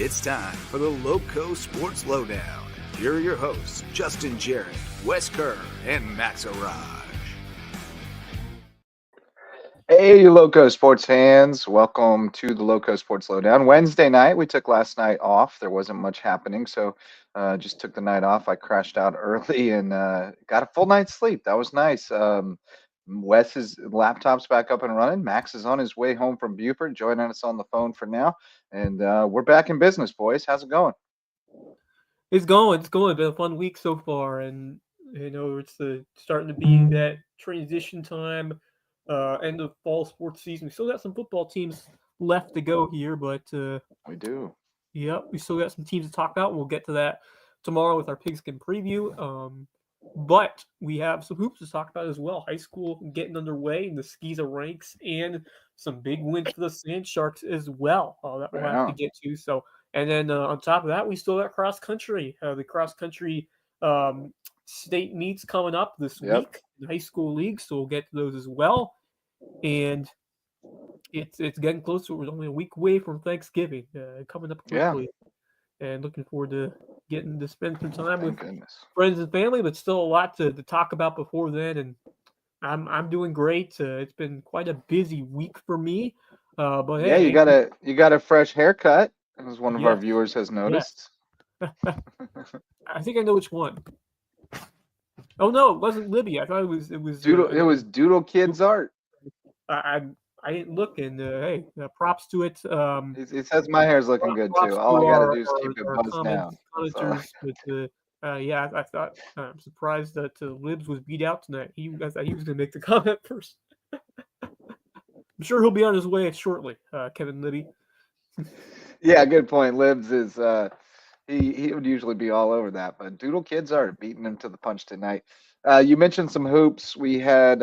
It's time for the Loco Sports Lowdown. Here are your hosts, Justin Jarrett, Wes Kerr, and Max Araj. Hey, Loco Sports fans. Welcome to the Loco Sports Lowdown. Wednesday night, we took last night off. There wasn't much happening, so just took the night off. I crashed out early and got a full night's sleep. That was nice. Wes's laptop's back up and running. Max is on his way home from Beaufort, joining us on the phone for now. And we're back in business, boys. How's it going? It's going. It's been a fun week so far, and it's starting to be that transition time, end of fall sports season. We still got some football teams left to go here, but we do. Yep, we still got some teams to talk about. We'll get to that tomorrow with our pigskin preview. But we have some hoops to talk about as well. High school getting underway in the Skeeza ranks, and some big wins for the Sand Sharks as well. That we'll have to get to. So. And then on top of that, we still got cross country. The cross country state meets coming up this week in the high school league, so we'll get to those as well. And it's getting closer. We're only a week away from Thanksgiving, coming up quickly. And looking forward to getting to spend some time with friends and family, but still a lot to talk about before then. And I'm doing great. It's been quite a busy week for me. But hey, you got a fresh haircut. As one of our viewers has noticed. Yes. I think I know which one. Oh no, it wasn't Libby. I thought it was Doodle. It was Doodle Kids Art. I didn't look, and hey, props to it. It says my hair's looking good too. All I gotta do is keep it buzzed down. I thought I'm surprised that Libs was beat out tonight. I thought he was going to make the comment first. I'm sure he'll be on his way shortly. Kevin Libby. Yeah, good point. Libs is he would usually be all over that, but Doodle Kids are beating him to the punch tonight. You mentioned some hoops. We had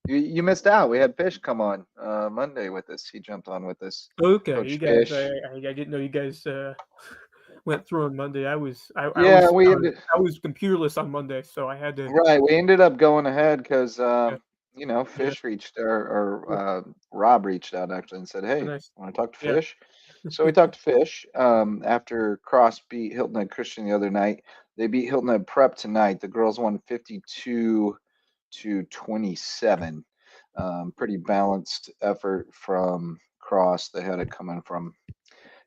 you missed out. We had Fish come on Monday with us. He jumped on with us. Okay, Coach you guys. Fish. I didn't know you guys went through on Monday. I was computerless on Monday, so I had to. Right, we ended up going ahead because Fish reached or Rob reached out actually and said, "Hey, want to talk to Fish?" So we talked to Fish after Cross beat Hilton Head Christian the other night. They beat Hilton Head Prep tonight. The girls won 52-27. Pretty balanced effort from Cross. They had it coming from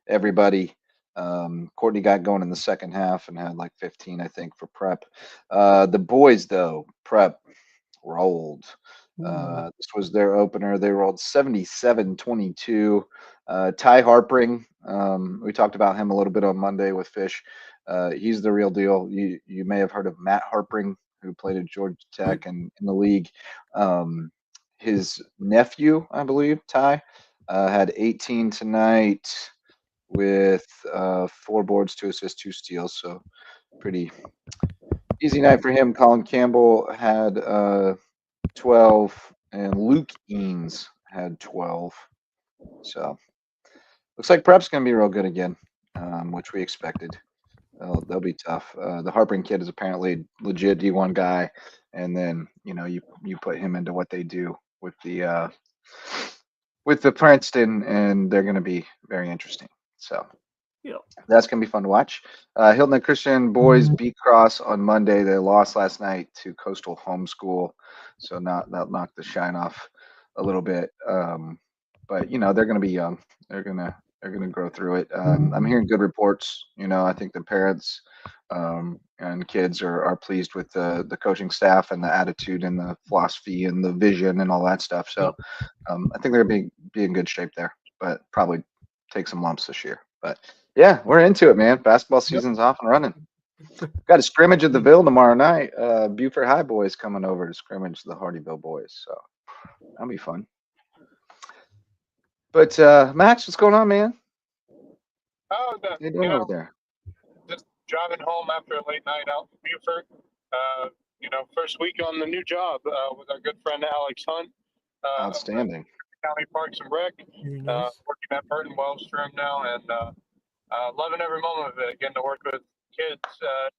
everybody. Courtney got going in the second half and had like 15, I think, for Prep. The boys, though, Prep rolled. This was their opener. They rolled 77-22. Ty Harpring, we talked about him a little bit on Monday with Fish. He's the real deal. You may have heard of Matt Harpring, who played at Georgia Tech and in the league. His nephew, I believe, Ty, had 18 tonight with 4 boards, 2 assists, 2 steals. So pretty easy night for him. Colin Campbell had 12, and Luke Eanes had 12. So looks like Prep's going to be real good again, which we expected. They'll be tough. The Harpring kid is apparently legit D1 guy, and then you put him into what they do with the Princeton, and they're going to be very interesting. So that's going to be fun to watch. Hilton Head Christian boys beat Cross on Monday. They lost last night to Coastal Homeschool, so that knocked the shine off a little bit. But they're going to be young. They're going to grow through it. I'm hearing good reports. I think the parents and kids are pleased with the coaching staff and the attitude and the philosophy and the vision and all that stuff. So I think they're going to be in good shape there, but probably take some lumps this year. But yeah, we're into it, man. Basketball season's off and running. Got a scrimmage at the Ville tomorrow night. Beaufort High boys coming over to scrimmage the Hardyville boys. So that'll be fun. But Max, what's going on, man? Oh, what are you doing over there? Just driving home after a late night out in Beaufort. First week on the new job with our good friend Alex Hunt. Outstanding. County Parks and Rec. Working at Burton Wellstrom now, and loving every moment of it. Getting to work with kids,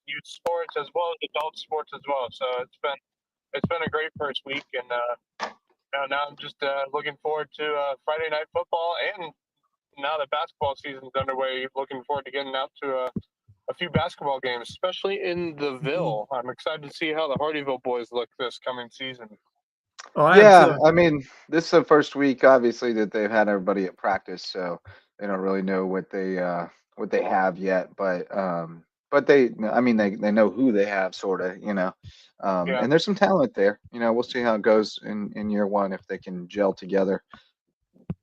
youth sports as well as adult sports as well. So it's been a great first week, and now I'm just looking forward to Friday night football and now that basketball season's underway, looking forward to getting out to a few basketball games, especially in the Ville. I'm excited to see how the Hardyville boys look this coming season. Oh, I am Yeah, too. I mean, this is the first week, obviously, that they've had everybody at practice, so they don't really know what they have yet. But they, I mean, they know who they have, sort of, Yeah. and there's some talent there. We'll see how it goes in year one if they can gel together.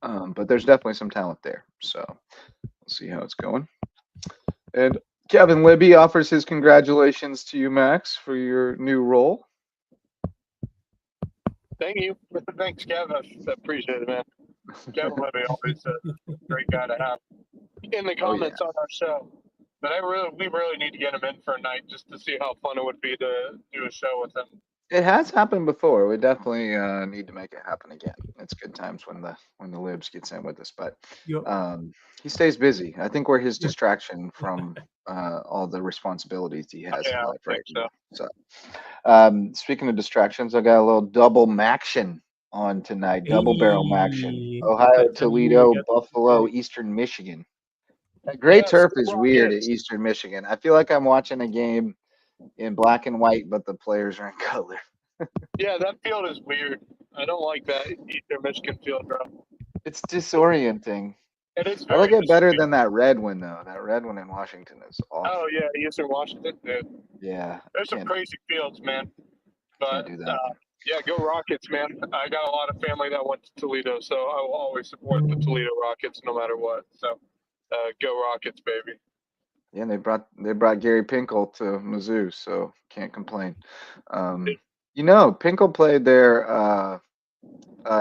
But there's definitely some talent there, so we'll see how it's going. And Kevin Libby offers his congratulations to you, Max, for your new role. Thank you. Thanks, Kevin. I appreciate it, man. Kevin Levy, always a great guy to have in the comments on our show. But we really need to get him in for a night just to see how fun it would be to do a show with him. It has happened before. We definitely need to make it happen again. It's good times when the Libs gets in with us, but Yep. he stays busy. I think we're his distraction from all the responsibilities he has in life right now. So, speaking of distractions, I got a little double maction on tonight. Double barrel maction. Ohio, Toledo, Buffalo, Eastern Michigan. Gray turf is weird at Eastern Michigan. I feel like I'm watching a game in black and white, but the players are in color. Yeah, that field is weird. I don't like that Eastern Michigan field, bro. It's disorienting. It is. I like it better than that red one, though. That red one in Washington is awful. Oh yeah, Eastern Washington, dude. Yeah. There's some crazy fields, man. But can't do that. yeah, go Rockets, man. I got a lot of family that went to Toledo, so I will always support the Toledo Rockets no matter what. So go Rockets, baby. Yeah, they brought Gary Pinkel to Mizzou, so can't complain. Pinkel played there.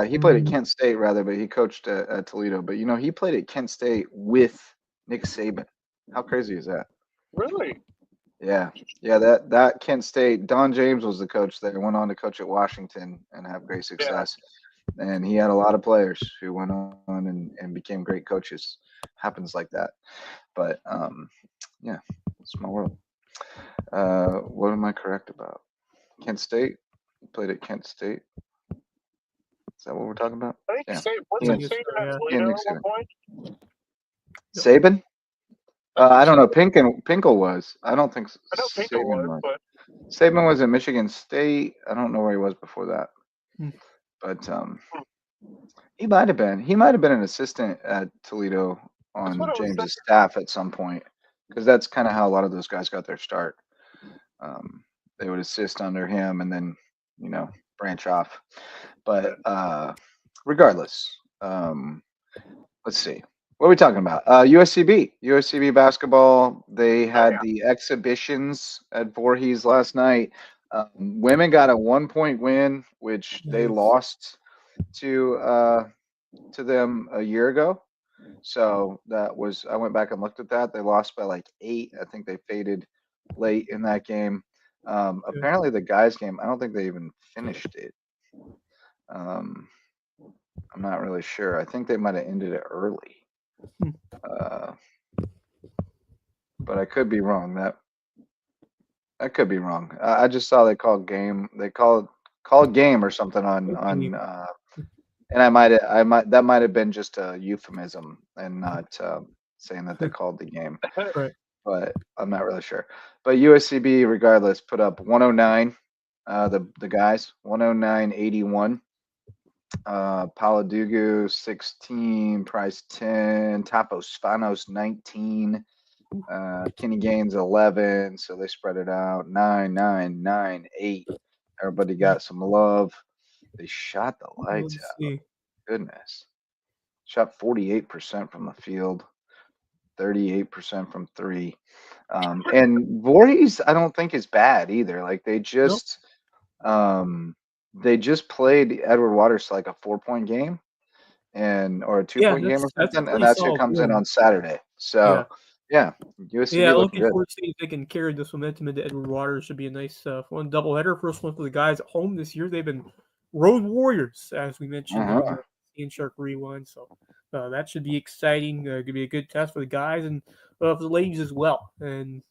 He played at Kent State rather, but he coached at Toledo. But he played at Kent State with Nick Saban. How crazy is that? Really? Yeah. That Kent State. Don James was the coach there. Went on to coach at Washington and have great success. Yeah. And he had a lot of players who went on and became great coaches. Happens like that. But yeah, it's my world. What am I correct about? Kent State? Played at Kent State. Is that what we're talking about? I think wasn't Saban at Toledo at one point? Saban? I don't know. Pinkel was. I don't think I know Pinkel was, but Saban was at Michigan State. I don't know where he was before that. But he might have been. He might have been an assistant at Toledo on James's staff at some point, because that's kind of how a lot of those guys got their start. They would assist under him and then, branch off. But regardless, let's see. What are we talking about? USCB basketball. They had the exhibitions at Voorhees last night. Women got a 1-point win, which they lost to them a year ago. So I went back and looked at that. They lost by like 8. I think they faded late in that game. Apparently the guys' game, I don't think they even finished it. I'm not really sure. I think they might have ended it early. But I could be wrong. I could be wrong. I just saw they called game. They called game or something on and that might have been just a euphemism and not saying that they called the game. Right. But I'm not really sure. But USCB, regardless, put up 109. The guys 109-81. Paladugu 16, Price 10, Tapos Spanos 19, Kenny Gaines 11. So they spread it out 9, 9, 9, 8. Everybody got some love. They shot the lights out. Goodness. Shot 48% from the field, 38% from 3. And Voorhees, I don't think is bad either. Like they just played Edward Waters like a 4-point game or a 2-point game or something, and that's who comes in on Saturday. So USCB looking good. forward to seeing if they can carry this momentum into Edward Waters. Should be a nice one doubleheader. First one for the guys at home this year. They've been road warriors, as we mentioned in Shark Rewind. So that should be exciting. Could be a good test for the guys and for the ladies as well. And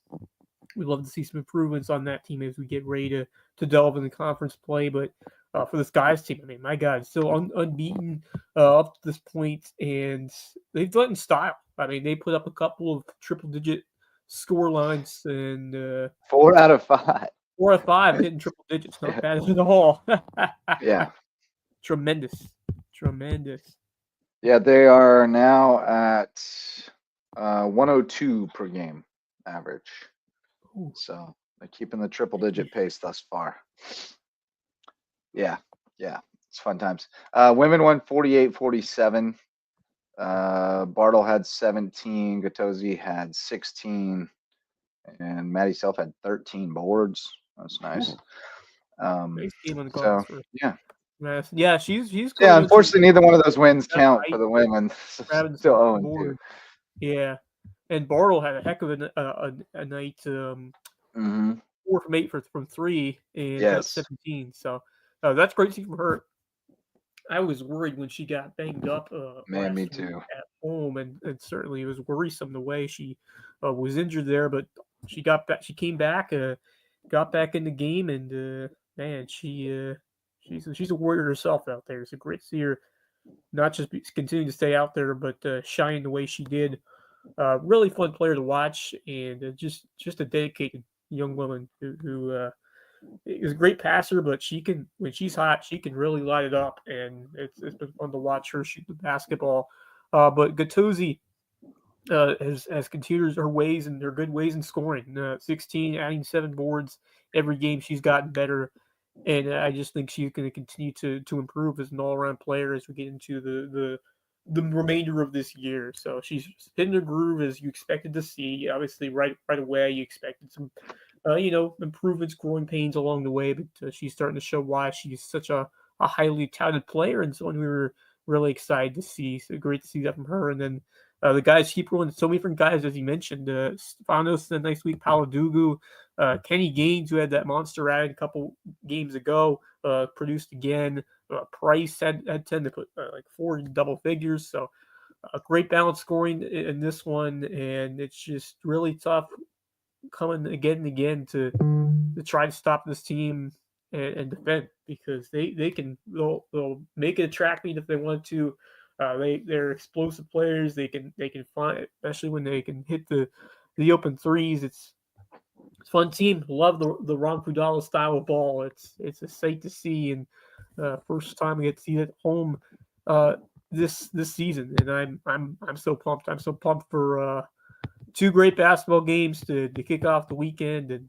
we'd love to see some improvements on that team as we get ready to delve into conference play. But for this guys team, I mean, my God, still unbeaten up to this point, and they've done it in style. I mean, they put up a couple of triple-digit score lines, and 4 out of 5. 4 out of 5 hitting triple digits, not bad at all. Yeah. Tremendous. Yeah, they are now at 102 per game average. Ooh. So they're keeping the triple-digit pace thus far. Yeah, it's fun times. Women won 48-47. Bartle had 17, Gattosi had 16, and Maddie Self had 13 boards. That's nice. Nice game on the So glass for yeah. Yeah, she's Yeah, going unfortunately, neither one of those wins That's count right. for the women. grabbing Still some 0-2. board. Yeah, and Bartle had a heck of a night. Mm-hmm. 4 from 8 from 3 and put up Yes. 17. So that's great to see from her. I was worried when she got banged up Man, me last week too. at home, and certainly it was worrisome the way she was injured there. But she got back. She came back, got back in the game, and man, she's a warrior herself out there. It's a great to see her not just continue to stay out there, but shine the way she did. Really fun player to watch, and just a dedicated young woman who is a great passer, but she can, when she's hot, she can really light it up, and it's been fun to watch her shoot the basketball. But Gattusi has continued her ways and her good ways in scoring. 16, adding 7 boards every game. She's gotten better, and I just think she's going to continue to improve as an all-around player as we get into the remainder of this year. So she's hitting her groove as you expected to see. Obviously, right away, you expected some improvements, growing pains along the way, but she's starting to show why she's such a highly touted player and someone we were really excited to see. So great to see that from her. And then the guys keep rolling. So many different guys, as you mentioned. Stefanos, a nice week. Paladugu, Kenny Gaines, who had that monster ride a couple games ago, produced again. Price had 10 to put like 4 double figures. So a great balance scoring in this one, and it's just really tough coming again and again to try to stop this team and defend, because they'll make it a track meet if they want to. They're explosive players. They can find, especially when they can hit the open threes. It's a fun team. Love the Ron Fudala style of ball. It's a sight to see, and first time we get to see it at home this season, and I'm so pumped. I'm so pumped for 2 great basketball games to kick off the weekend, and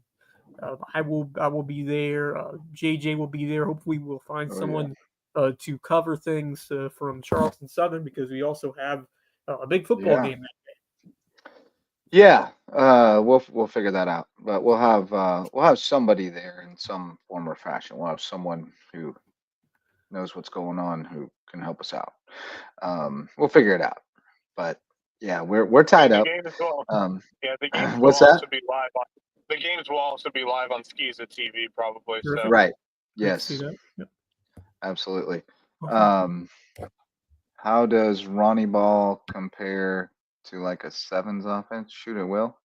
I will be there. JJ will be there. Hopefully, we'll find someone to cover things from Charleston Southern, because we also have a big football game that day. Yeah, we'll figure that out. But we'll have somebody there in some form or fashion. We'll have someone who knows what's going on, who can help us out. We'll figure it out. But yeah, we're tied up. The games What's will that? also be live on. The games will also be live on Skiza TV, probably. So. Right. Great to Yes. see that. Yep. Absolutely. How does Ronnie Ball compare to like a Sevens offense? Shoot it, Will.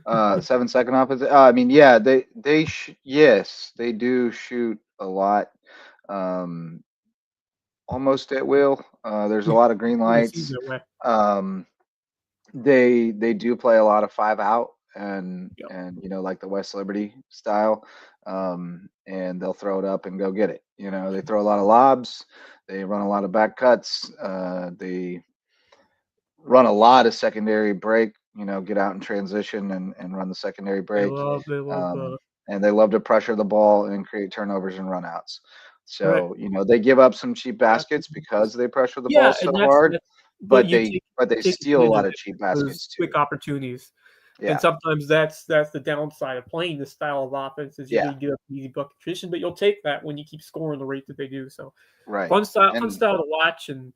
7-second offense. I mean, yeah, yes, they do shoot a lot. Almost at will. There's a lot of green lights. They do play a lot of 5 out and like the West Liberty style. And they'll throw it up and go get it. They throw a lot of lobs. They run a lot of back cuts. They run a lot of secondary break, get out in transition and run the secondary break. And they love to pressure the ball and create turnovers and runouts. So, they give up some cheap baskets because they pressure the ball so hard, but they steal a lot of cheap baskets too. Quick opportunities. Yeah. And sometimes that's the downside of playing this style of offense, is you give up easy bucket tradition, but you'll take that when you keep scoring the rate that they do. So fun style to watch, and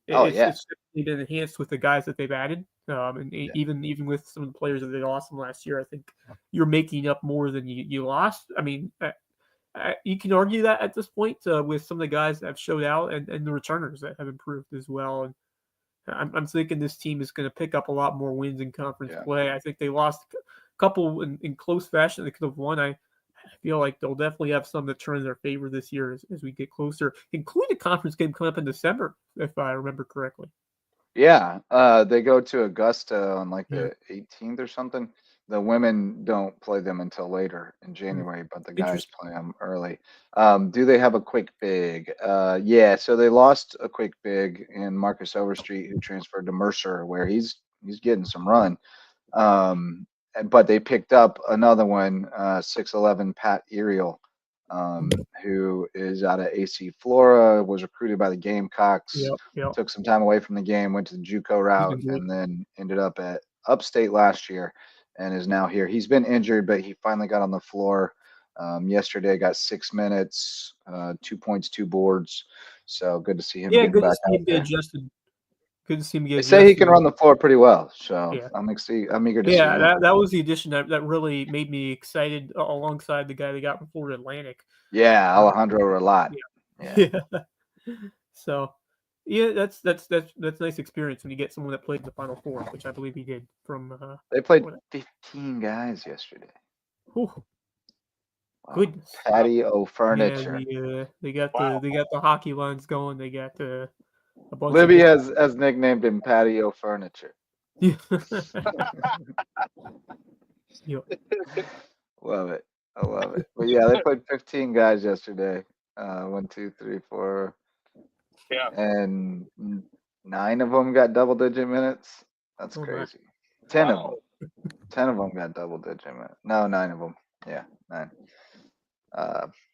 it's definitely been enhanced with the guys that they've added. And even with some of the players that they lost from last year, I think you're making up more than you lost. I mean, you can argue that at this point with some of the guys that have showed out and the returners that have improved as well. And I'm thinking this team is going to pick up a lot more wins in conference play. I think they lost couple in close fashion they could have won. I feel like they'll definitely have some that turn in their favor this year as we get closer, including a conference game coming up in December, if I remember correctly. Yeah, they go to Augusta on like Yeah. the 18th or something. The women don't play them until later in January, but the guys Interesting. play them early. Do they have a quick big? Yeah, so they lost a quick big in Marcus Overstreet, who transferred to Mercer, where he's getting some run. But they picked up another one, 6'11" Pat Eriel, who is out of AC Flora, was recruited by the Gamecocks, Yep. took some time away from the game, went to the JUCO route, and then ended up at Upstate last year and is now here. He's been injured, but he finally got on the floor yesterday, got 6 minutes, 2 points, 2 boards. So good to see him Yeah, getting good to back see out him get there. adjusted. Good to see him get They adjusted. say he can run the floor pretty well, so Yeah. I'm eager to see Yeah, him. that was the addition that really made me excited alongside the guy they got from Florida Atlantic. Yeah, Alejandro Relat. Yeah. So, yeah, that's nice experience when you get someone that played in the Final Four, which I believe he did. They played 15 guys yesterday. Wow. Goodness. Patio furniture. Yeah, they got the hockey lines going. They got a bunch Libby of has nicknamed him Patio Furniture. yeah. Love it. I love it. But yeah, they played 15 guys yesterday. 1, 2, 3, 4. Yeah. And 9 of them got double-digit minutes. That's crazy. 10 of them. 10 of them got double-digit minutes. No, 9 of them. Yeah, 9.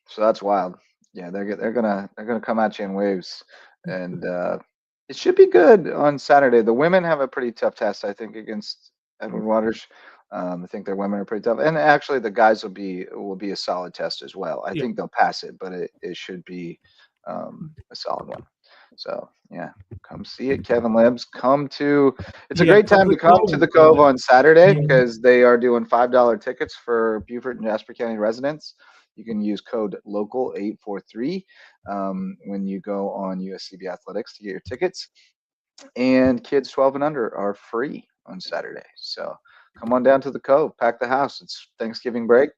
So that's wild. Yeah, they're gonna come at you in waves, and it should be good on Saturday. The women have a pretty tough test, I think, against Edward Waters. I think their women are pretty tough, and actually the guys will be a solid test as well. I think they'll pass it, but it should be a solid one. So yeah, come see it, Kevin Libs. It's a great time to come to the Cove on Saturday because they are doing $5 tickets for Beaufort and Jasper County residents. You can use code LOCAL843 when you go on USCB Athletics to get your tickets. And kids 12 and under are free on Saturday. So come on down to the Cove, pack the house. It's Thanksgiving break.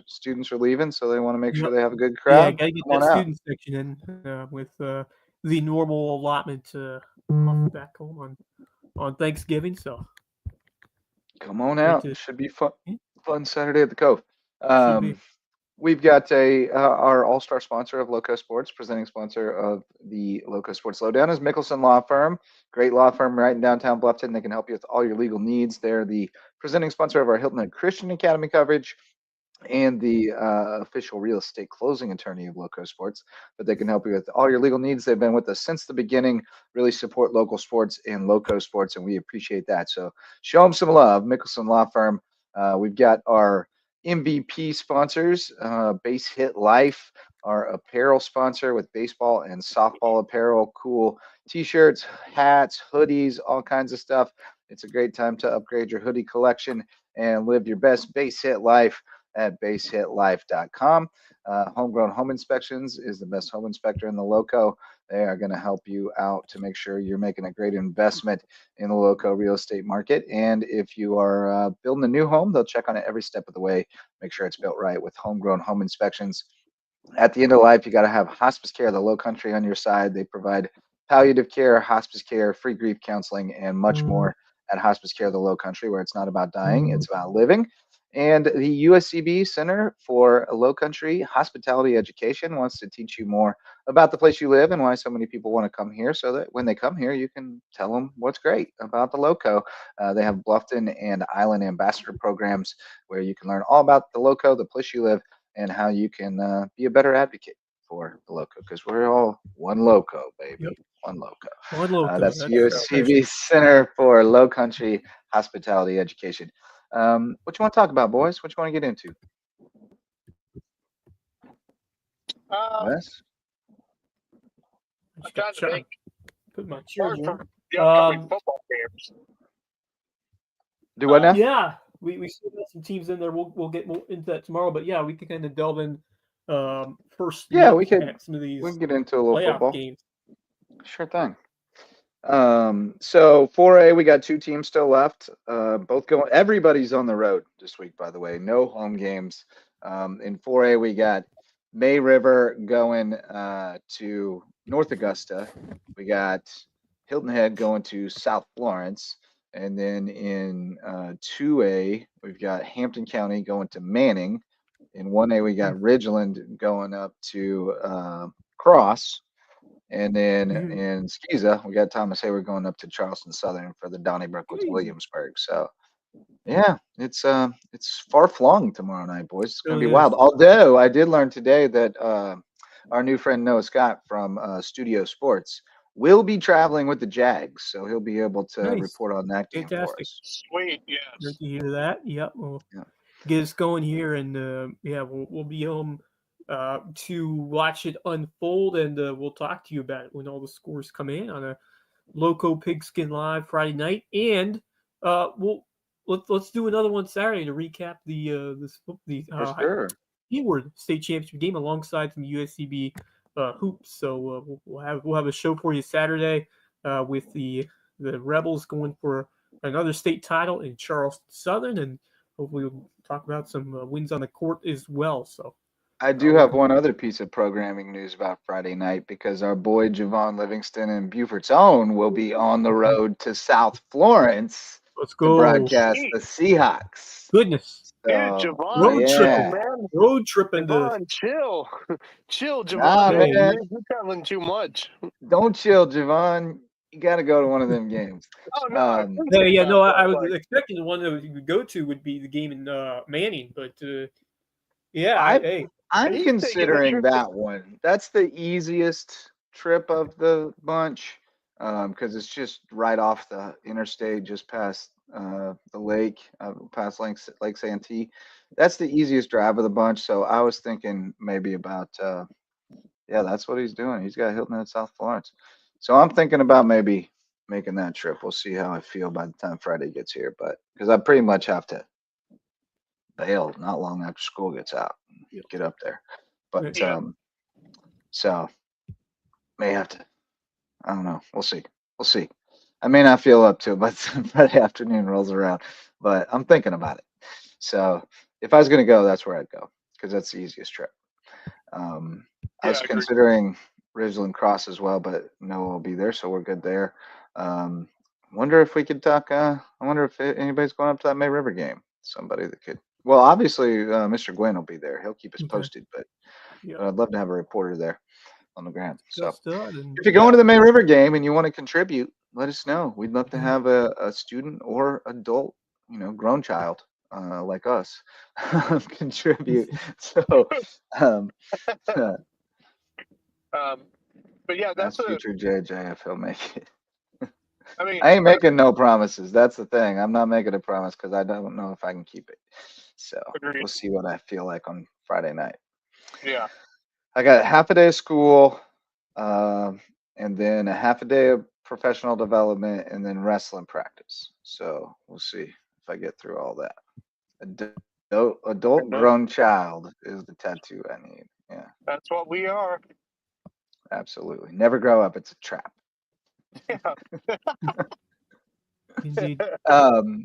Students are leaving, so they want to make sure they have a good crowd. Yeah, gotta get that student section in with the normal allotment back home on Thanksgiving. So come on out. It should be fun Saturday at the Cove. We've got our all-star sponsor of LowcoSports, presenting sponsor of the LowcoSports Lowdown is Mickelson Law Firm. Great law firm right in downtown Bluffton. They can help you with all your legal needs. They're the presenting sponsor of our Hilton Head Christian Academy coverage and the official real estate closing attorney of LowcoSports. But they can help you with all your legal needs. They've been with us since the beginning, really support local sports and LowcoSports, and we appreciate that. So show them some love, Mickelson Law Firm. We've got our MVP sponsors, Base Hit Life, our apparel sponsor with baseball and softball apparel, cool t-shirts, hats, hoodies, all kinds of stuff. It's a great time to upgrade your hoodie collection and live your best base hit life at basehitlife.com. Homegrown Home Inspections is the best home inspector in the Lowco. They are going to help you out to make sure you're making a great investment in the Lowco real estate market. And if you are building a new home, they'll check on it every step of the way, make sure it's built right with Homegrown Home Inspections. At the end of life, you got to have hospice care, the Low Country on your side. They provide palliative care, hospice care, free grief counseling, and much more at Hospice Care, the Low Country, where it's not about dying, it's about living. And the USCB Center for Low Country Hospitality Education wants to teach you more about the place you live and why so many people want to come here, so that when they come here, you can tell them what's great about the Lowco. They have Bluffton and Island Ambassador programs where you can learn all about the Lowco, the place you live, and how you can be a better advocate for the Lowco, because we're all one Lowco, baby. One Lowco. One Lowco. That's USCB Center for Low Country Hospitality Education. What you want to talk about, boys? What you want to get into? Wes? I'm trying to make put my cheers for the upcoming football games. Do what now? Yeah, we still got some teams in there. We'll get more into that tomorrow, but yeah, we can kind of delve in first. Yeah, we can. Some of these. We can get into a little football games. Sure thing. So 4A, we got 2 teams still left. Both going. Everybody's on the road this week, by the way. No home games. In 4A, we got May River going to North Augusta. We got Hilton Head going to South Florence. And then in 2A, we've got Hampton County going to Manning. In 1A, we got Ridgeland going up to Cross. And then in Skeeza, we got Thomas Hayward going up to Charleston Southern for the Donnybrook with Williamsburg. So yeah, it's far flung tomorrow night, boys. It's gonna be wild. Although I did learn today that our new friend Noah Scott from Studio Sports will be traveling with the Jags, so he'll be able to report on that game for us. Sweet, yes. Great to hear that. Yep, we'll get us going here, and we'll be home to watch it unfold, and we'll talk to you about it when all the scores come in on a Lowco Pigskin Live Friday night, and let's do another one Saturday to recap the Hayward State Championship game alongside some USCB hoops. So we'll have a show for you Saturday with the Rebels going for another state title in Charleston Southern, and hopefully we'll talk about some wins on the court as well. So I do have one other piece of programming news about Friday night, because our boy Javon Livingston and Beaufort's Own will be on the road to South Florence to broadcast the Seahawks. Goodness. Dude, Javon, road tripping. Javon, chill. Chill, Javon. Man. You're traveling too much. Don't chill, Javon. You got to go to one of them games. Oh, no. I was expecting the one that we would go to would be the game in Manning, but I'm considering that one. That's the easiest trip of the bunch, because it's just right off the interstate, just past the lake, past Lake Santee. That's the easiest drive of the bunch. So I was thinking maybe about, that's what he's doing. He's got Hilton at South Florence. So I'm thinking about maybe making that trip. We'll see how I feel by the time Friday gets here, but because I pretty much have to bail not long after school gets out, get up there. But so may have to. I don't know. We'll see. I may not feel up to it by the time Friday afternoon rolls around, but I'm thinking about it. So if I was going to go, that's where I'd go, because that's the easiest trip. I was considering Ridgeland Cross as well, but Noah will be there, so we're good there. Wonder if we could talk. I wonder if anybody's going up to that May River game. Somebody that could. Well, obviously, Mr. Gwynn will be there. He'll keep us posted, but I'd love to have a reporter there on the ground. So if you're going to the May River game and you want to contribute, let us know. We'd love to have a student or adult, grown child like us contribute. So, but yeah, that's future JJ if he'll make it. I mean, I ain't making no promises. That's the thing. I'm not making a promise because I don't know if I can keep it. So we'll see what I feel like on Friday night. Yeah. I got half a day of school, and then a half a day of professional development, and then wrestling practice. So we'll see if I get through all that. Adult grown child is the tattoo I need. Yeah. That's what we are. Absolutely. Never grow up. It's a trap. Yeah. Indeed.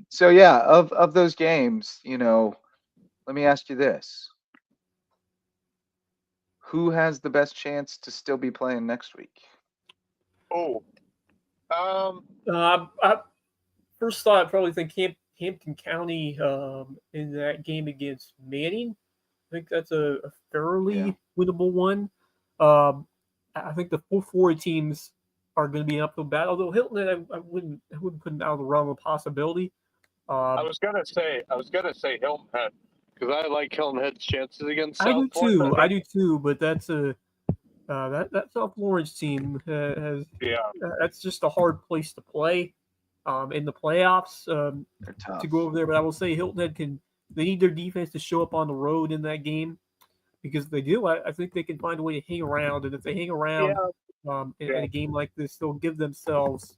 So yeah, of those games, let me ask you this. Who has the best chance to still be playing next week? I first thought I'd probably think Hampton County in that game against Manning. I think that's a fairly winnable one. I think the 4 teams are going to be an uphill battle. Although Hilton, I wouldn't put it out of the realm of possibility. I was gonna say Hilton Head, because I like Hilton Head's chances against South I Florence. do too. But that's that South Florence team has that's just a hard place to play in the playoffs to go over there. But I will say Hilton Head they need their defense to show up on the road in that game, because if they do, I think they can find a way to hang around. And if they hang around in a game like this, they'll give themselves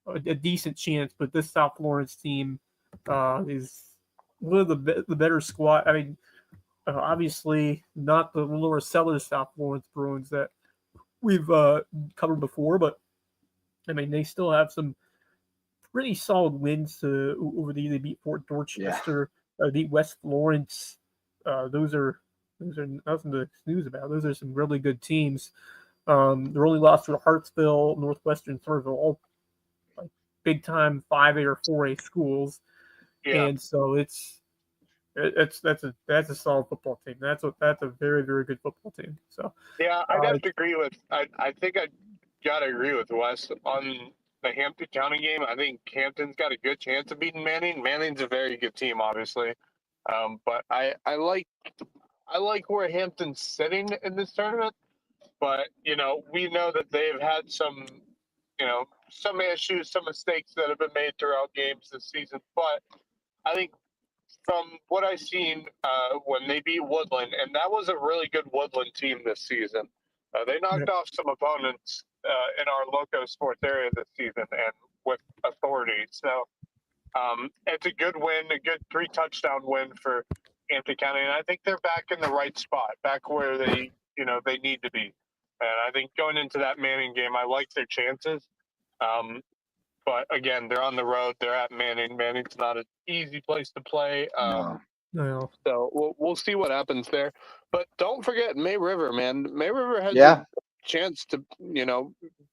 a decent chance. But this South Florence team is one of the better squad. I mean, obviously not the Lower Sellers South Florence Bruins that we've covered before, but I mean, they still have some pretty solid wins over the year. They beat Fort Dorchester, beat West Florence. Those are nothing to snooze about. Those are some really good teams. Their only loss to Hartsville, Northwestern, Thurville, all like big time 5A or 4A schools, and so that's a solid football team. That's a very, very good football team. So I'd have to agree with. I think I gotta agree with Wes on the Hampton County game. I think Hampton's got a good chance of beating Manning. Manning's a very good team, obviously, but I like where Hampton's sitting in this tournament. But we know that they've had some some issues, some mistakes that have been made throughout games this season. But I think from what I've seen when they beat Woodland, and that was a really good Woodland team this season. They knocked off some opponents in our LowcoSports area this season and with authority. So it's a good win, a good 3-touchdown win for Hampton County, and I think they're back in the right spot, back where they need to be. And I think going into that Manning game, I like their chances. But again, they're on the road. They're at Manning. Manning's not an easy place to play. no. So we'll see what happens there. But don't forget May River, man. May River has a chance to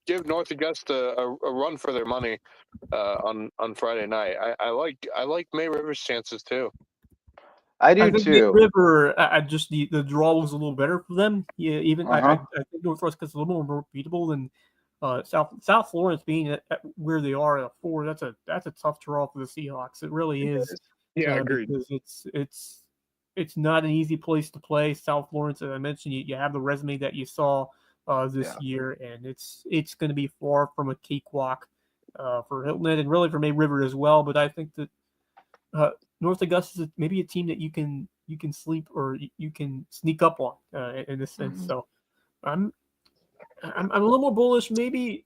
give North Augusta a run for their money on Friday night. I like May River's chances too. I do think too. River, just the draw was a little better for them. Yeah, even I think Northwest is a little more beatable than South Florence being at where they are at 4. That's a tough draw for the Seahawks. It really is. Yeah, agreed. Because it's not an easy place to play. South Florence, as I mentioned, you have the resume that you saw this year, and it's going to be far from a cakewalk for Hilton Head and really for May River as well. But I think that North Augusta is maybe a team that you can sleep or you can sneak up on in a sense. Mm-hmm. So I'm a little more bullish. Maybe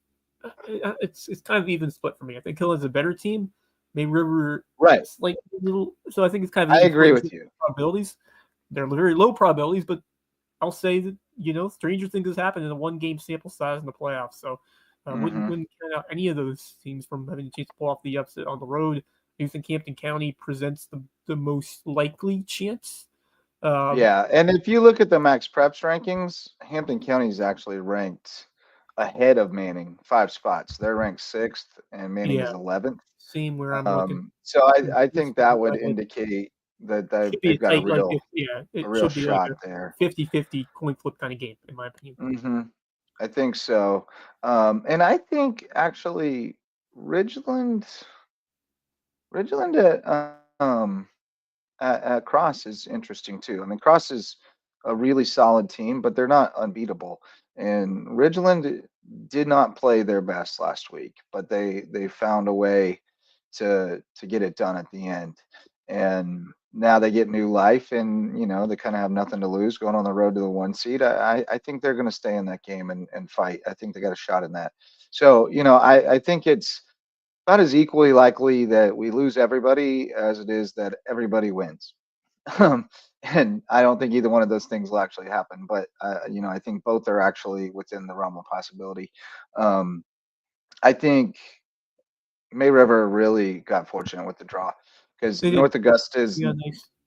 it's kind of even split for me. I think Hill is a better team. May River, right? Like so I think it's kind of. I agree with you. Probabilities, they're very low probabilities, but I'll say that stranger things has happened in a 1-game sample size in the playoffs. So wouldn't count out any of those teams from having a chance to pull off the upset on the road. I do think Hampton County presents the most likely chance. And if you look at the Max Preps rankings, Hampton County is actually ranked ahead of Manning 5 spots. They're ranked 6th, and Manning is 11th. Same where I'm looking. So I think that would indicate that they've got a real shot like there. 50-50 coin flip kind of game, in my opinion. Mm-hmm. I think so. And I think actually Ridgeland at Cross is interesting too. I mean, Cross is a really solid team, but they're not unbeatable. And Ridgeland did not play their best last week, but they found a way to get it done at the end. And now they get new life, and they kind of have nothing to lose going on the road to the 1 seed. I think they're going to stay in that game and fight. I think they got a shot in that. So I think it's about as equally likely that we lose everybody as it is that everybody wins. And I don't think either one of those things will actually happen. But I think both are actually within the realm of possibility. I think May River really got fortunate with the draw because North Augusta is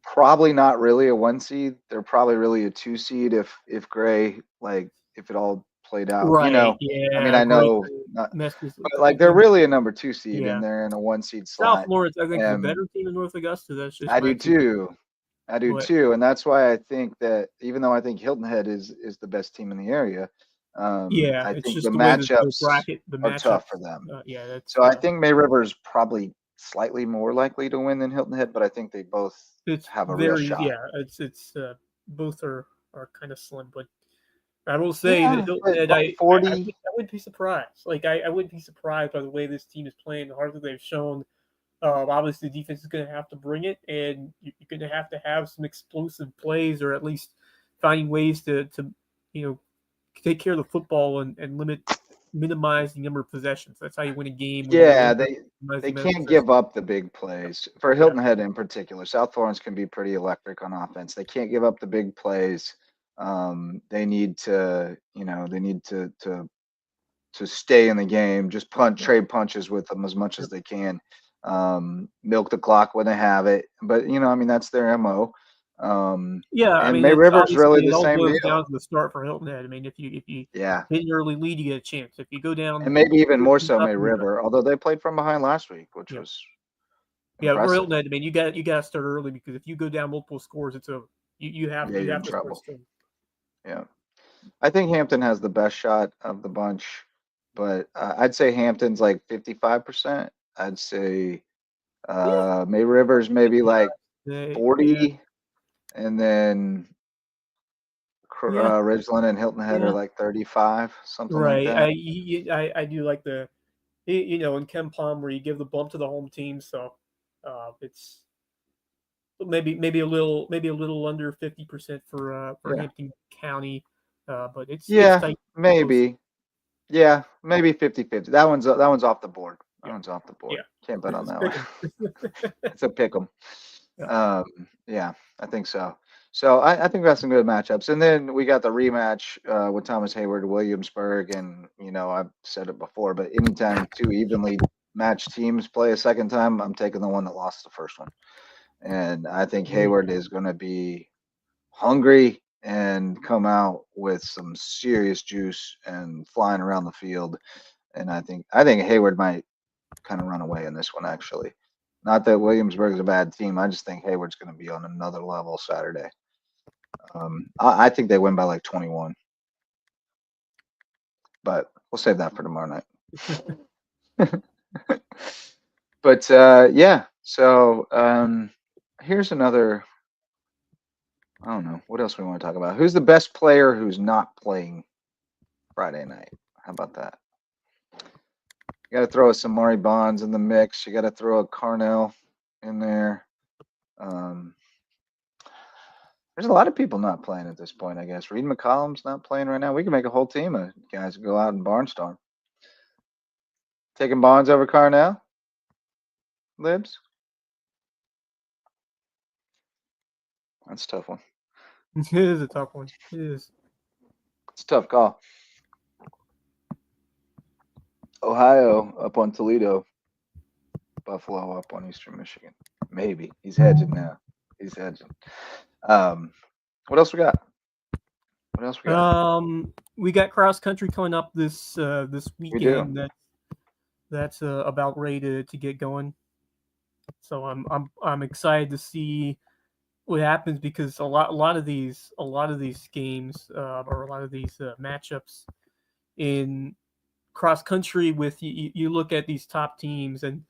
probably not really a 1 seed. They're probably really a 2 seed if Gray, if it all played out. Right. Yeah. I mean, I know, but they're really a number 2 seed, and they're in a 1 seed slot. South Florence, I think, is a better team than North Augusta. That's just I do too. And that's why I think that even though I think Hilton Head is the best team in the area, I think the matchups are tough for them. So I think May River is probably slightly more likely to win than Hilton Head, but I think they both have a real shot. Yeah, it's both are kind of slim, but I will say that Hilton Head, I wouldn't be surprised. I wouldn't be surprised by the way this team is playing, the hard that they've shown. Obviously, the defense is going to have to bring it, and you're going to have some explosive plays, or at least finding ways to take care of the football and minimize the number of possessions. That's how you win a game. Yeah, they can't give up the big plays. For Hilton Head in particular, South Florence can be pretty electric on offense. They can't give up the big plays. They need to stay in the game, just trade punches with them as much as they can, milk the clock when they have it. But I mean, that's their MO. Yeah, I And mean, May it's River's really obviously it the all same boils deal. down to the start for Hilton Head. I mean, if you Yeah, hit an early lead, you get a chance. If you go down, and maybe even more so May nothing, River, although they played from behind last week, which Yeah. was yeah, for impressive. Hilton Head, I mean, you got to start early because if you go down multiple scores, it's over. You have Yeah, you're in to start trouble. strong. Yeah, I think Hampton has the best shot of the bunch, but I'd say Hampton's like 55%. I'd say May River's maybe like Yeah, 40, and then yeah, Ridgeland and Hilton Head are yeah. like 35, something like Right. that. I do like in Ken Palm where you give the bump to the home team, so it's maybe a little under 50% for Yeah, Hampton County, but it's yeah, tight. Close. maybe. Yeah, maybe 50-50. That one's off the board. That Yeah, one's off the board. yeah. Can't bet on It's that pick one. 'em. It's a pick 'em. Yeah. Yeah, I think so. So I think that's some good matchups. And then we got the rematch with Thomas Hayward, Williamsburg, and I've said it before, but anytime two evenly matched teams play a second time, I'm taking the one that lost the first one. And I think Hayward is going to be hungry and come out with some serious juice and flying around the field. And I think Hayward might kind of run away in this one, actually. Not that Williamsburg's a bad team. I just think Hayward's going to be on another level Saturday. I think they win by like 21, but we'll save that for tomorrow night. But yeah, so here's another. I don't know what else we want to talk about. Who's the best player who's not playing Friday night? How about that? You got to throw some Maury Bonds in the mix. You got to throw a Carnell in there. There's a lot of people not playing at this point, I guess. Reed McCollum's not playing right now. We can make a whole team of guys who go out and barnstorm. Taking Bonds over Carnell? Libs? That's a tough one. It is a tough one. It is. It's a tough call. Ohio up on Toledo. Buffalo up on Eastern Michigan. Maybe. He's hedging now. He's hedging. What else we got? We got cross country coming up this We do. weekend. That's about ready to get going. So I'm excited to see what happens because a lot of these games or a lot of these matchups in cross country with you look at these top teams and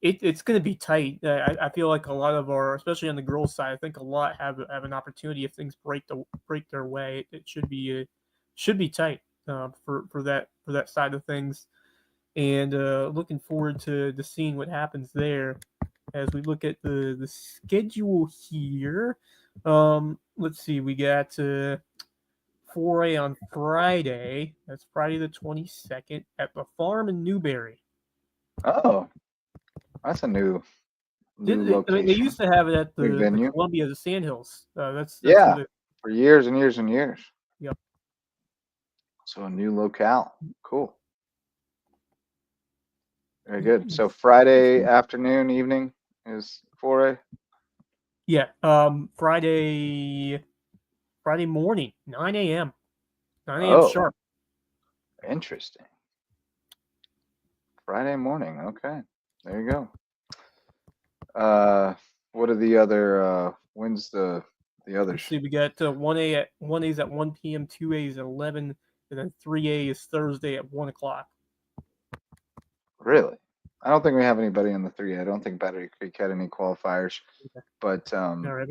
it's going to be tight. I feel like a lot of our, especially on the girls' side, I think a lot have an opportunity if things break their way. It should be tight for that side of things, and looking forward to seeing what happens there as we look at the schedule here. Let's see, we got 4A on Friday. That's Friday the 22nd at the farm in Newberry. Oh, that's a new location. I mean, they used to have it at Big the venue. Columbia, the Sandhills. That's Yeah, where for years and years and years. Yep. So a new locale. Cool. Very good. So Friday afternoon, evening is 4A. Yeah. Friday morning, 9 a.m. 9 a.m. Oh, sharp. interesting. Friday morning. Okay. There you go. What are the other when's the others? Let's see, we got 1A at 1A's at 1 p.m., 2A's at 11, and then 3A is Thursday at 1 o'clock. Really? I don't think we have anybody in the 3A. I don't think Battery Creek had any qualifiers. Okay. But All right,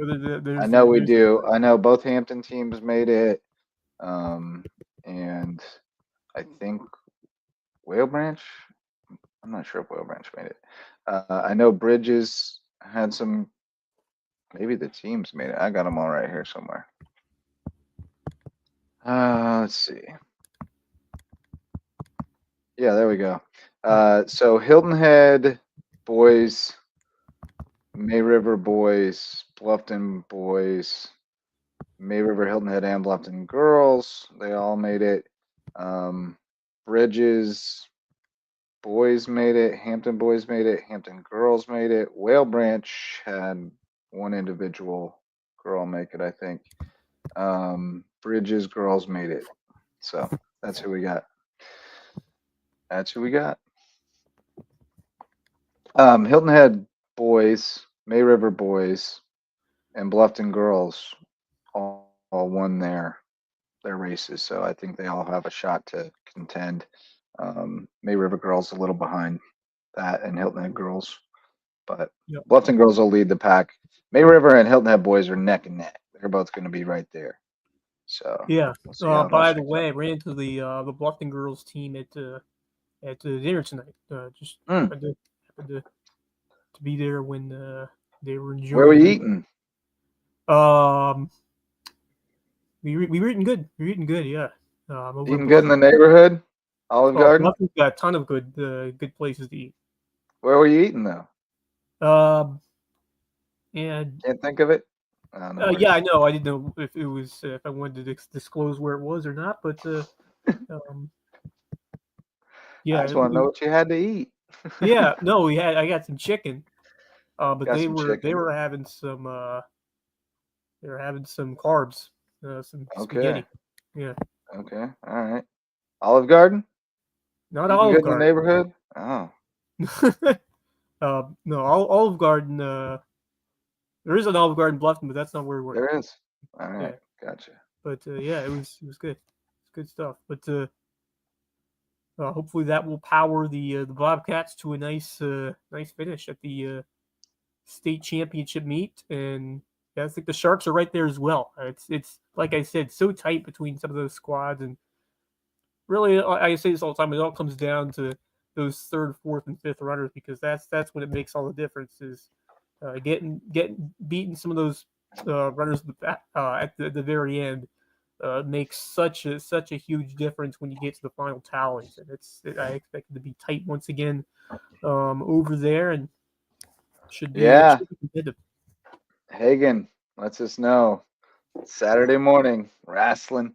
I know we do. I know both Hampton teams made it. And I think Whale Branch. I'm not sure if Whale Branch made it. I know Bridges had some. Maybe the teams made it. I got them all right here somewhere. Let's see. Yeah, there we go. So Hilton Head boys, May River boys, Bluffton boys, May River, Hilton Head, and Bluffton girls. They all made it. Bridges boys made it. Hampton boys made it. Hampton girls made it. Whale Branch had one individual girl make it, I think. Bridges girls made it. So that's who we got. That's who we got. Hilton Head boys, May River boys, and Bluffton girls all won their races. So I think they all have a shot to contend. May River girls a little behind that, and Hilton Head girls, but Yep. Bluffton girls will lead the pack. May River and Hilton Head boys are neck and neck. They're both going to be right there. So Yeah. we'll see how By that the shakes way, I out. ran into the Bluffton girls team at the dinner tonight. Just Mm. happened to be there when they were enjoying. Where were you eating? We were eating good. We were eating good. Yeah. Over Eating good in the neighborhood? Olive Garden? Bluffton's got a ton of good places to eat. Where were you eating though? And Can't think of it. No yeah, I know. I didn't know if it was if I wanted to disclose where it was or not, but yeah, I just want to know what you had to eat. yeah. No, I got some chicken, but Got they some were chicken. having some carbs, some spaghetti. Yeah. Okay. All right. Olive Garden? Not Eating Olive good in the Garden. neighborhood? Oh. No, Olive Garden. There is an Olive Garden Bluffton, but that's not where we were. There is. All right. Yeah. Gotcha. But yeah, it was good. It's good stuff. But hopefully that will power the Bobcats to a nice finish at the state championship meet. And yeah, I think the Sharks are right there as well. It's like I said, so tight between some of those squads, and really, I say this all the time. It all comes down to those third, fourth, and fifth runners, because that's when it makes all the difference. Is getting beating some of those runners at the very end makes such a huge difference when you get to the final tallies. And I expect it to be tight once again over there, and should be competitive. Hagen lets us know Saturday morning wrestling.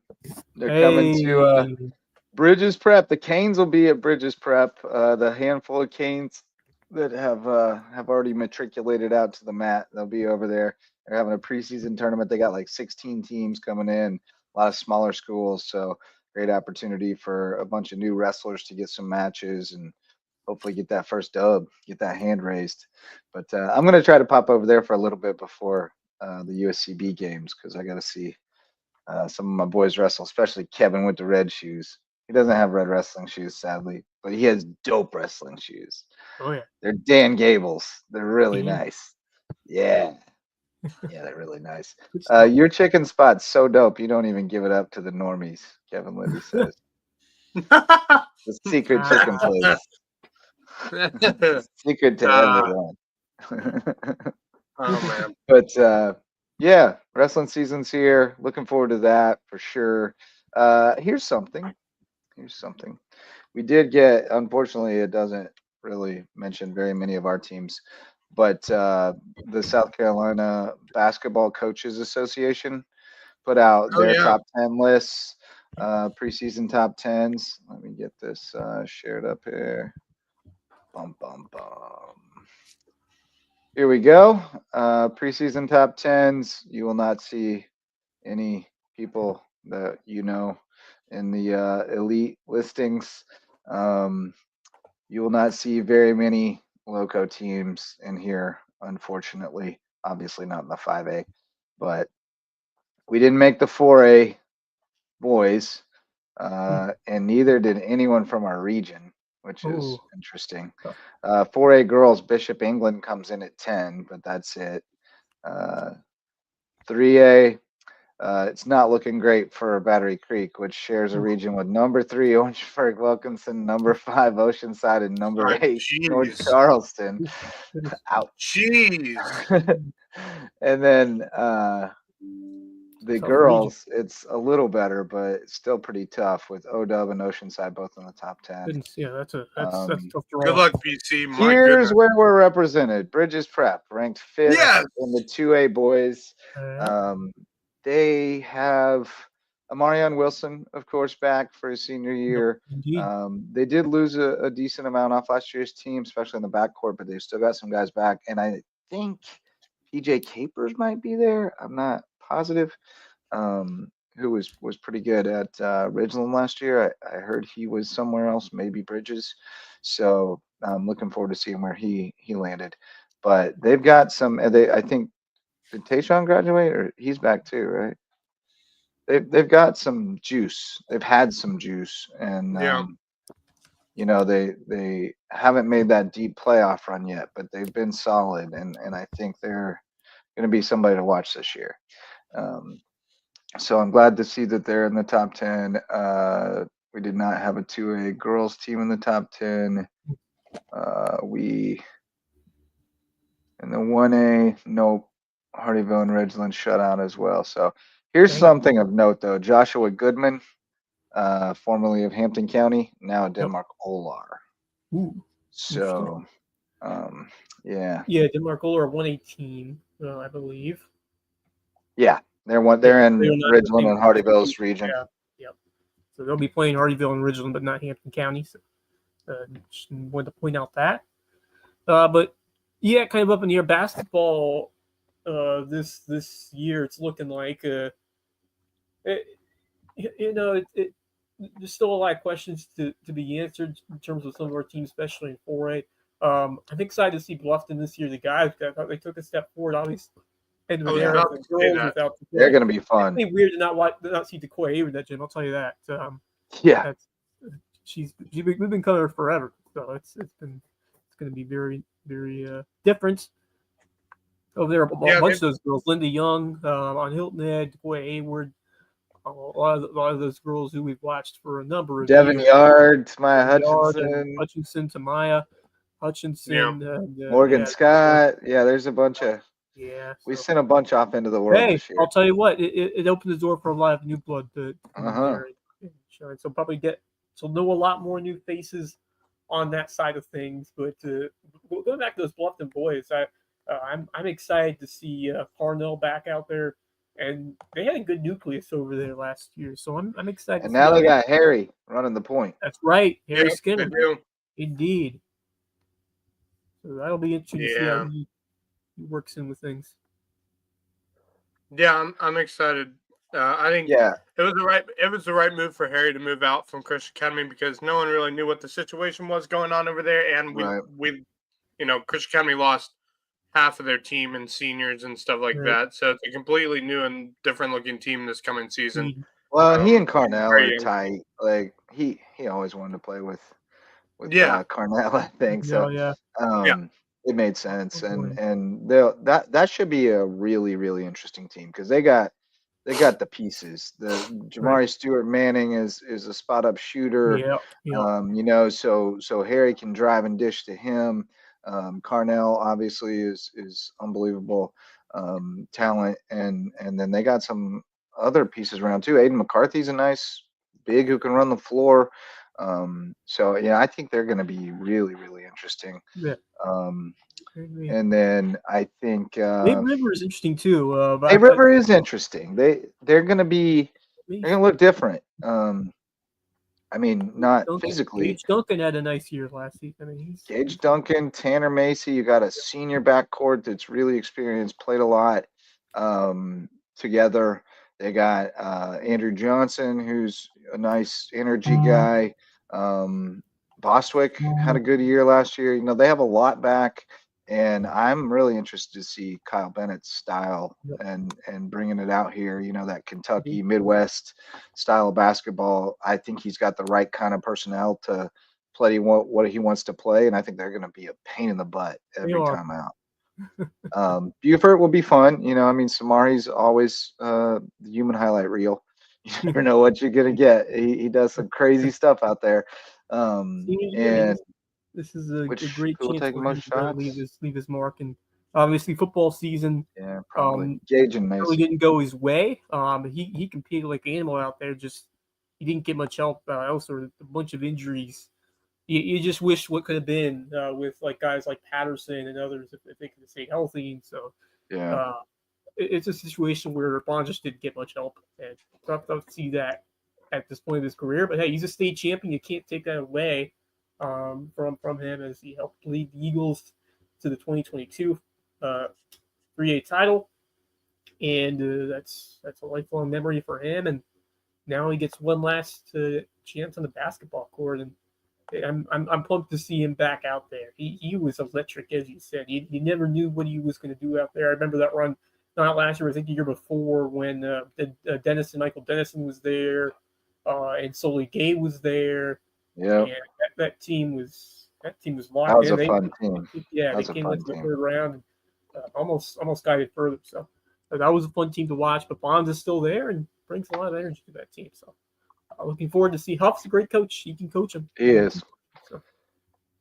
They're coming to Bridges Prep. The Canes will be at Bridges Prep. The handful of Canes that have already matriculated out to the mat, they'll be over there. They're having a preseason tournament. They got like 16 teams coming in, a lot of smaller schools. So great opportunity for a bunch of new wrestlers to get some matches and hopefully get that first dub, get that hand raised. But I'm going to try to pop over there for a little bit before the USCB games, because I got to see some of my boys wrestle, especially Kevin with the red shoes. He doesn't have red wrestling shoes, sadly, but he has dope wrestling shoes. Oh yeah, they're Dan Gables. They're really Yeah. nice. Yeah, they're really nice. Your chicken spot's so dope, you don't even give it up to the normies. Kevin Liddy says. The secret chicken place. Secret to everyone. Oh man. But yeah, wrestling season's here. Looking forward to that for sure. Here's something. We did get, unfortunately, it doesn't really mention very many of our teams, but the South Carolina Basketball Coaches Association put out their top 10 lists, preseason top 10s. Let me get this shared up here. Bum, bum, bum. Here we go. Preseason top 10s. You will not see any people that you know in the elite listings. You will not see very many Loco teams in here, unfortunately. Obviously not in the 5A, but we didn't make the 4A boys, and neither did anyone from our region, which is interesting. 4A girls, Bishop England comes in at 10, but that's it. 3A, it's not looking great for Battery Creek, which shares a region with number 3 Orangeburg Wilkinson, number 5 Oceanside, and number 8 North Charleston. Ouch. Jeez. And then the girls, it's a little better, but still pretty tough with OW and Oceanside both in the top 10. Yeah, that's tough draw. Good luck, BC. My Here's goodness. where we're represented. Bridges Prep, ranked 5th in the 2A boys. They have Amarion Wilson, of course, back for his senior year. Indeed. They did lose a decent amount off last year's team, especially in the backcourt, but they've still got some guys back. And I think PJ Capers might be there. I'm not positive. Who was pretty good at Ridgeland last year. I heard he was somewhere else, maybe Bridges. So I'm looking forward to seeing where he landed. But they've got some. I think did Tayshawn graduate or he's back too, right? They've got some juice. They've had some juice, and Yeah. they haven't made that deep playoff run yet, but they've been solid, and I think they're going to be somebody to watch this year. So I'm glad to see that they're in the top 10. We did not have a 2A girls team in the top 10. We in the 1A, nope. Hardyville and Ridgeland shut out as well. So here's Okay. something of note, though. Joshua Goodman, formerly of Hampton County, now at Denmark Olar. Ooh, So, yeah. yeah, Denmark Olar 1A team, I believe. Yeah, they're in they're not Ridgeland and Hardyville's region. Yeah, yep. So they'll be playing Hardyville and Ridgeland, but not Hampton County. So just wanted to point out that. But yeah, kind of up in the air basketball. This year, it's looking like there's still a lot of questions to be answered in terms of some of our teams, especially in 4A. I'm excited to see Bluffton this year. The guys, I thought they took a step forward, obviously. And with was Aaron about and to say girls that. without Decoy. They're going to be fun. It's weird to not see Decoy Hayward that gym. I'll tell you that. Yeah. We've been covering her forever, so it's going to be very very different over there. A bunch of those girls, Linda Young on Hilton Head, Decoy Hayward, a lot of those girls who we've watched for a number of Devin years. Yard, Tamaya Tamaya Hutchinson, and, Morgan Scott. Yeah, there's a bunch of. Yeah, we sent a bunch off into the world this year. I'll tell you what, it opened the door for a lot of new blood to come in there and shine. So probably know a lot more new faces on that side of things. But going back to those Bluffton boys, I'm excited to see Parnell back out there, and they had a good nucleus over there last year. So I'm excited. And now they got Harry running the point. That's right, Harry Skinner. They do. Indeed. So that'll be interesting to see how he works in with things. Yeah, I'm excited. I think it was the right move for Harry to move out from Christian Academy because no one really knew what the situation was going on over there, and we Christian Academy lost half of their team and seniors and stuff like that, so it's a completely new and different looking team this coming season. Well, he and Carnell are tight. Like he always wanted to play with Carnell, I think. So it made sense, and that should be a really really interesting team because they got the pieces. The Jamari Stewart Manning is a spot up shooter. So Harry can drive and dish to him. Carnell obviously is unbelievable talent, and then they got some other pieces around too. Aiden McCarthy's a nice big who can run the floor. So yeah, I think they're going to be really really interesting. Yeah. And then I think Bay River is interesting too. Bay River is interesting. They're going to look different. I mean, not physically. Gage Duncan had a nice year last season. Gage Duncan, Tanner Macy. You got a senior backcourt that's really experienced, played a lot together. They got Andrew Johnson, who's a nice energy guy. Bostwick had a good year last year. They have a lot back, and I'm really interested to see Kyle Bennett's style and bringing it out here. That Kentucky Midwest style of basketball. I think he's got the right kind of personnel to play what he wants to play, and I think they're going to be a pain in the butt every time out. Beaufort will be fun. Samari's always the human highlight reel. You never know what you're gonna get. He does some crazy stuff out there. And this is a great chance for him to leave his mark. And obviously, football season. Yeah, probably. Gage and Mason really didn't go his way. He competed like an animal out there. Just he didn't get much help. Also, a bunch of injuries. You just wish what could have been with like guys like Patterson and others if they could stay healthy. And so, it's a situation where Bond just didn't get much help, and tough to see that at this point of his career. But hey, he's a state champion. You can't take that away from him, as he helped lead the Eagles to the 2022 3A title, and that's a lifelong memory for him. And now he gets one last chance on the basketball court, and I'm pumped to see him back out there. He was electric, as you said. You never knew what he was going to do out there. I remember that run, not last year, I think the year before, when Michael Dennison was there, and Soli Gay was there. Yeah, and that team was locked that was in. a fun team. Yeah, they came into the third round, and almost got it further. So that was a fun team to watch. But Bonds is still there and brings a lot of energy to that team. So looking forward to see. Huff's a great coach. He can coach him. He is. So.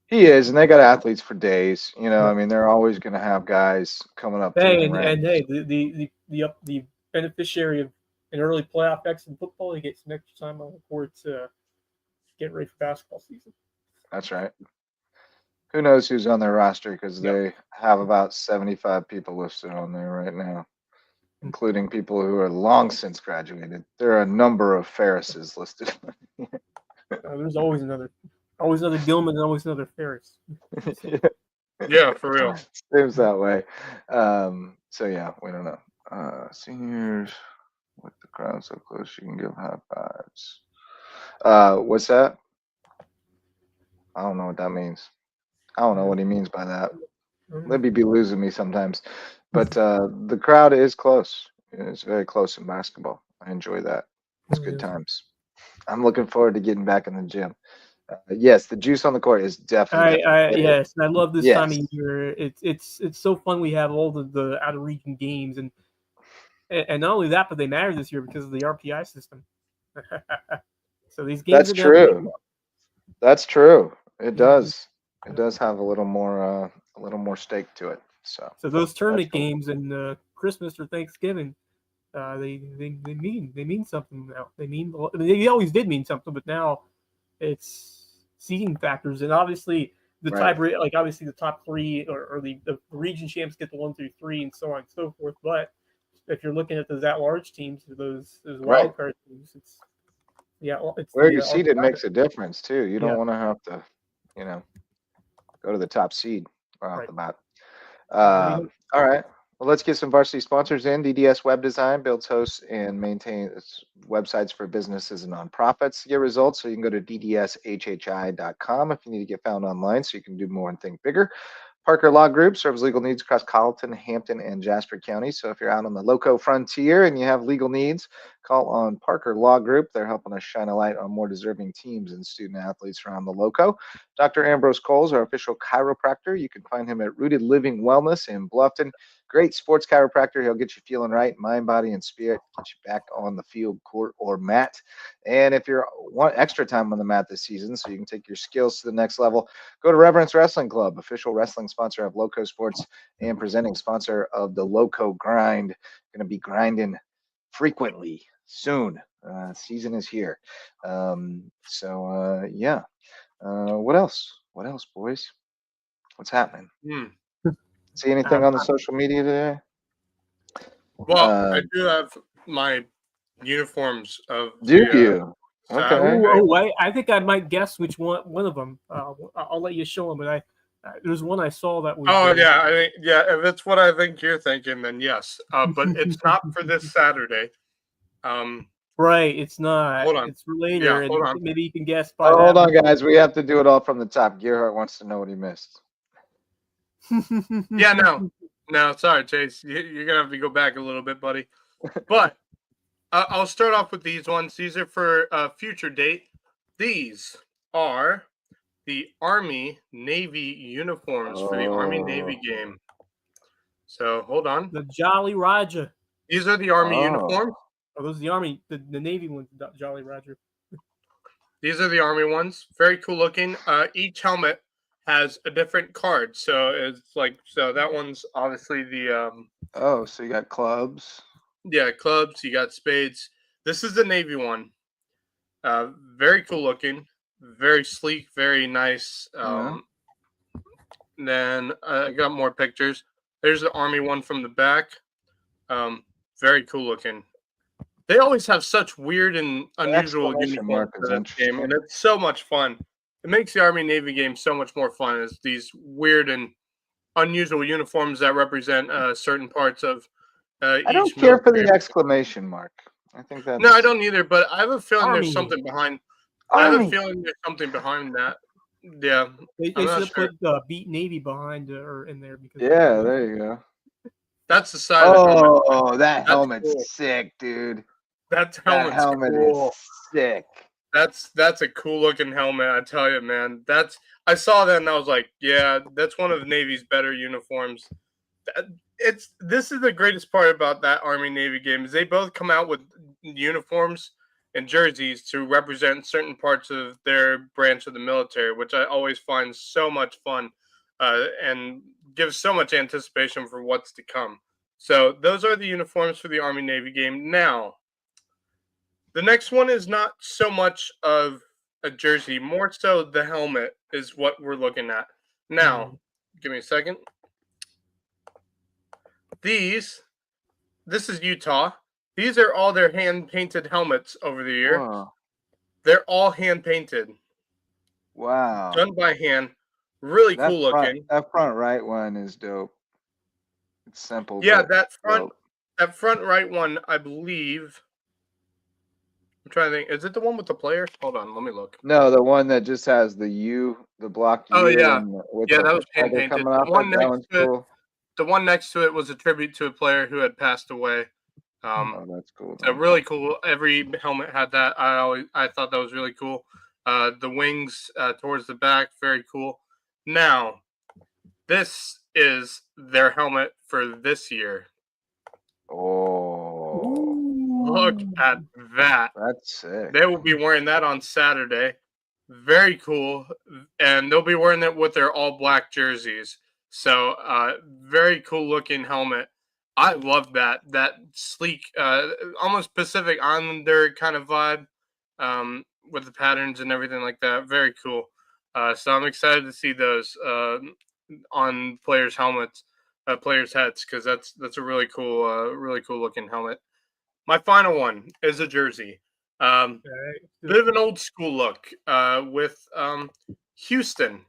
He is, and they got athletes for days. You know, I mean, they're always going to have guys coming up. Hey, and hey, the beneficiary of an early playoff exit in football, he gets some extra time on the court to get ready for basketball season. That's right. Who knows who's on their roster, because they have about 75 people listed on there right now, including people who are long since graduated. There are a number of Ferrises listed. There's always another Gilman and always another Ferris. Yeah, for real. Seems that way. So yeah, we don't know. Seniors with the crowd so close, you can give high fives. What's that? I don't know what that means. I don't know what he means by that. Libby be losing me sometimes. But the crowd is close. It's very close in basketball. I enjoy that. It's good times. I'm looking forward to getting back in the gym. Yes, the juice on the court is definitely. Yes, I love this time of year. It's so fun. We have all the out of region games, and not only that, but they matter this year because of the RPI system. So these games. That's true. That's true. It does. It does have a little more stake to it. So those tournament games and Christmas or Thanksgiving, they mean something now. They always did mean something, but now it's seeding factors, and obviously the tiebreak, like obviously the top three or the region champs get the 1 through 3 and so on and so forth. But if you're looking at those at-large teams, those wild card teams, it's where you're seeded makes a difference too. You don't want to have to, go to the top seed right off the bat. All right. Well, let's get some varsity sponsors in. DDS Web Design builds, hosts, and maintains websites for businesses and nonprofits. To get results, so you can go to ddshhi.com if you need to get found online so you can do more and think bigger. Parker Law Group serves legal needs across Colleton, Hampton, and Jasper County. So if you're out on the Loco frontier and you have legal needs, call on Parker Law Group. They're helping us shine a light on more deserving teams and student athletes around the Loco. Dr. Ambrose Coles, our official chiropractor. You can find him at Rooted Living Wellness in Bluffton. Great sports chiropractor. He'll get you feeling right, mind, body, and spirit, get you back on the field, court, or mat. And if you want extra time on the mat this season so you can take your skills to the next level, go to Reverence Wrestling Club, official wrestling sponsor of LowcoSports and presenting sponsor of the Loco Grind. Going to be grinding frequently soon. Season is here. What else? What else, boys? What's happening? See anything on the social media today? Well, I do have my uniforms of. Do you? Okay. I think I might guess which one of them. I'll let you show them, but there's one I saw that was. I think if it's what I think you're thinking, then yes. But it's not for this Saturday. Right, it's not. Hold on. It's for later, hold on. Maybe you can guess. Hold on, guys. We have to do it all from the top. Gerhardt wants to know what he missed. No, sorry, Chase. You're gonna have to go back a little bit, buddy. But I'll start off with these ones. These are for a future date. These are the Army Navy uniforms for the Army Navy game. So hold on. The Jolly Roger. These are the Army uniforms. Oh, those are the Army, the Navy ones, Jolly Roger. These are the Army ones. Very cool looking. Each helmet has a different card. So it's that one's obviously the so you got clubs. Yeah, clubs, you got spades. This is the Navy one. Very cool looking, very sleek, very nice. Then I got more pictures. There's the Army one from the back. Very cool looking. They always have such weird and unusual uniforms for this game, and it's so much fun. It makes the Army-Navy game so much more fun as these weird and unusual uniforms that represent certain parts of I don't care for the exclamation mark. I think that. No, I don't either. But I have a feeling there's something behind. I have a feeling there's something behind that. Yeah, they should have put Beat Navy behind or in there because. Yeah, there you go. That's the side of the helmet. Oh, that helmet's sick, dude. That helmet is sick. That's a cool looking helmet, I tell you, man. I saw that and I was like, yeah, that's one of the Navy's better uniforms. This is the greatest part about that Army-Navy game is they both come out with uniforms and jerseys to represent certain parts of their branch of the military, which I always find so much fun and gives so much anticipation for what's to come. So those are the uniforms for the Army-Navy game. Now, the next one is not so much of a jersey, more so the helmet is what we're looking at. Now, give me a second. This is Utah. These are all their hand-painted helmets over the year. Wow. They're all hand-painted. Wow. Done by hand. Really cool looking. That front right one is dope. It's simple. Yeah, that front right one, I believe. I'm trying to think. Is it the one with the player? Hold on, let me look. No, the one that just has the U, the blocked U. Oh, yeah. That was hand-painted. The one next to it was a tribute to a player who had passed away. That's cool. Really cool. Every helmet had that. I thought that was really cool. The wings towards the back, very cool. Now, this is their helmet for this year. Oh. Look at that. That's sick. They will be wearing that on Saturday. Very cool. And they'll be wearing it with their all black jerseys. So, very cool looking helmet. I love that sleek, almost Pacific Islander kind of vibe with the patterns and everything like that. Very cool. So I'm excited to see those on players' helmets, players' hats, because that's a really cool looking helmet. My final one is a jersey. Bit of an old school look with Houston.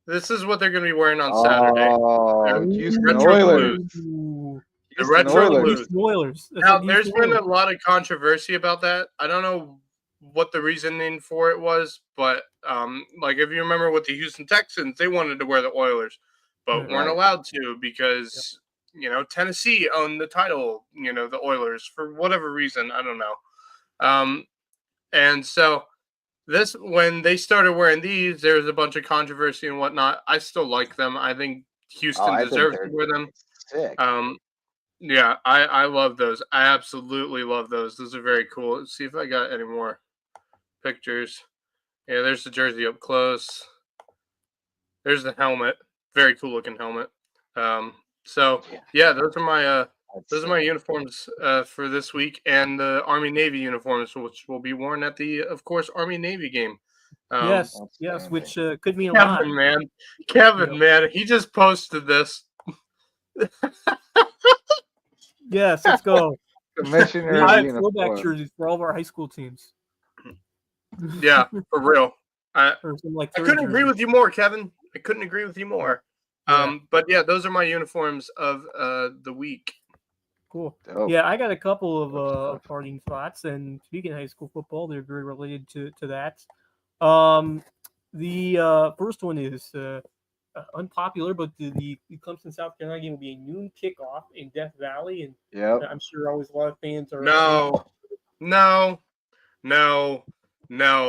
This is what they're going to be wearing on Saturday. Houston Oilers. The retro Oilers. Now, there's been a lot of controversy about that. I don't know what the reasoning for it was, but like if you remember with the Houston Texans, they wanted to wear the Oilers, but weren't allowed to because Tennessee owned the title. The Oilers for whatever reason, I don't know. And so when they started wearing these, there was a bunch of controversy and whatnot. I still like them. I think Houston deserves to wear them. Sick. Yeah, I love those. I absolutely love those. Those are very cool. Let's see if I got any more pictures. Yeah, there's the jersey up close. There's the helmet. Very cool looking helmet. So yeah, those are my uniforms for this week, and the Army-Navy uniforms, which will be worn at the, of course, Army-Navy game. Yes, which could mean a lot. Kevin, man, he just posted this. Yes, let's go. Missionary throwback jerseys for all of our high school teams. Yeah, for real. I couldn't agree jerseys. with you more, Kevin. I couldn't agree with you more. But yeah, those are my uniforms of the week. Cool. Yeah, I got a couple of parting thoughts, and speaking of high school football, they're very related to that. The first one is unpopular, but the Clemson South Carolina game will be a noon kickoff in Death Valley, and I'm sure always a lot of fans are. No,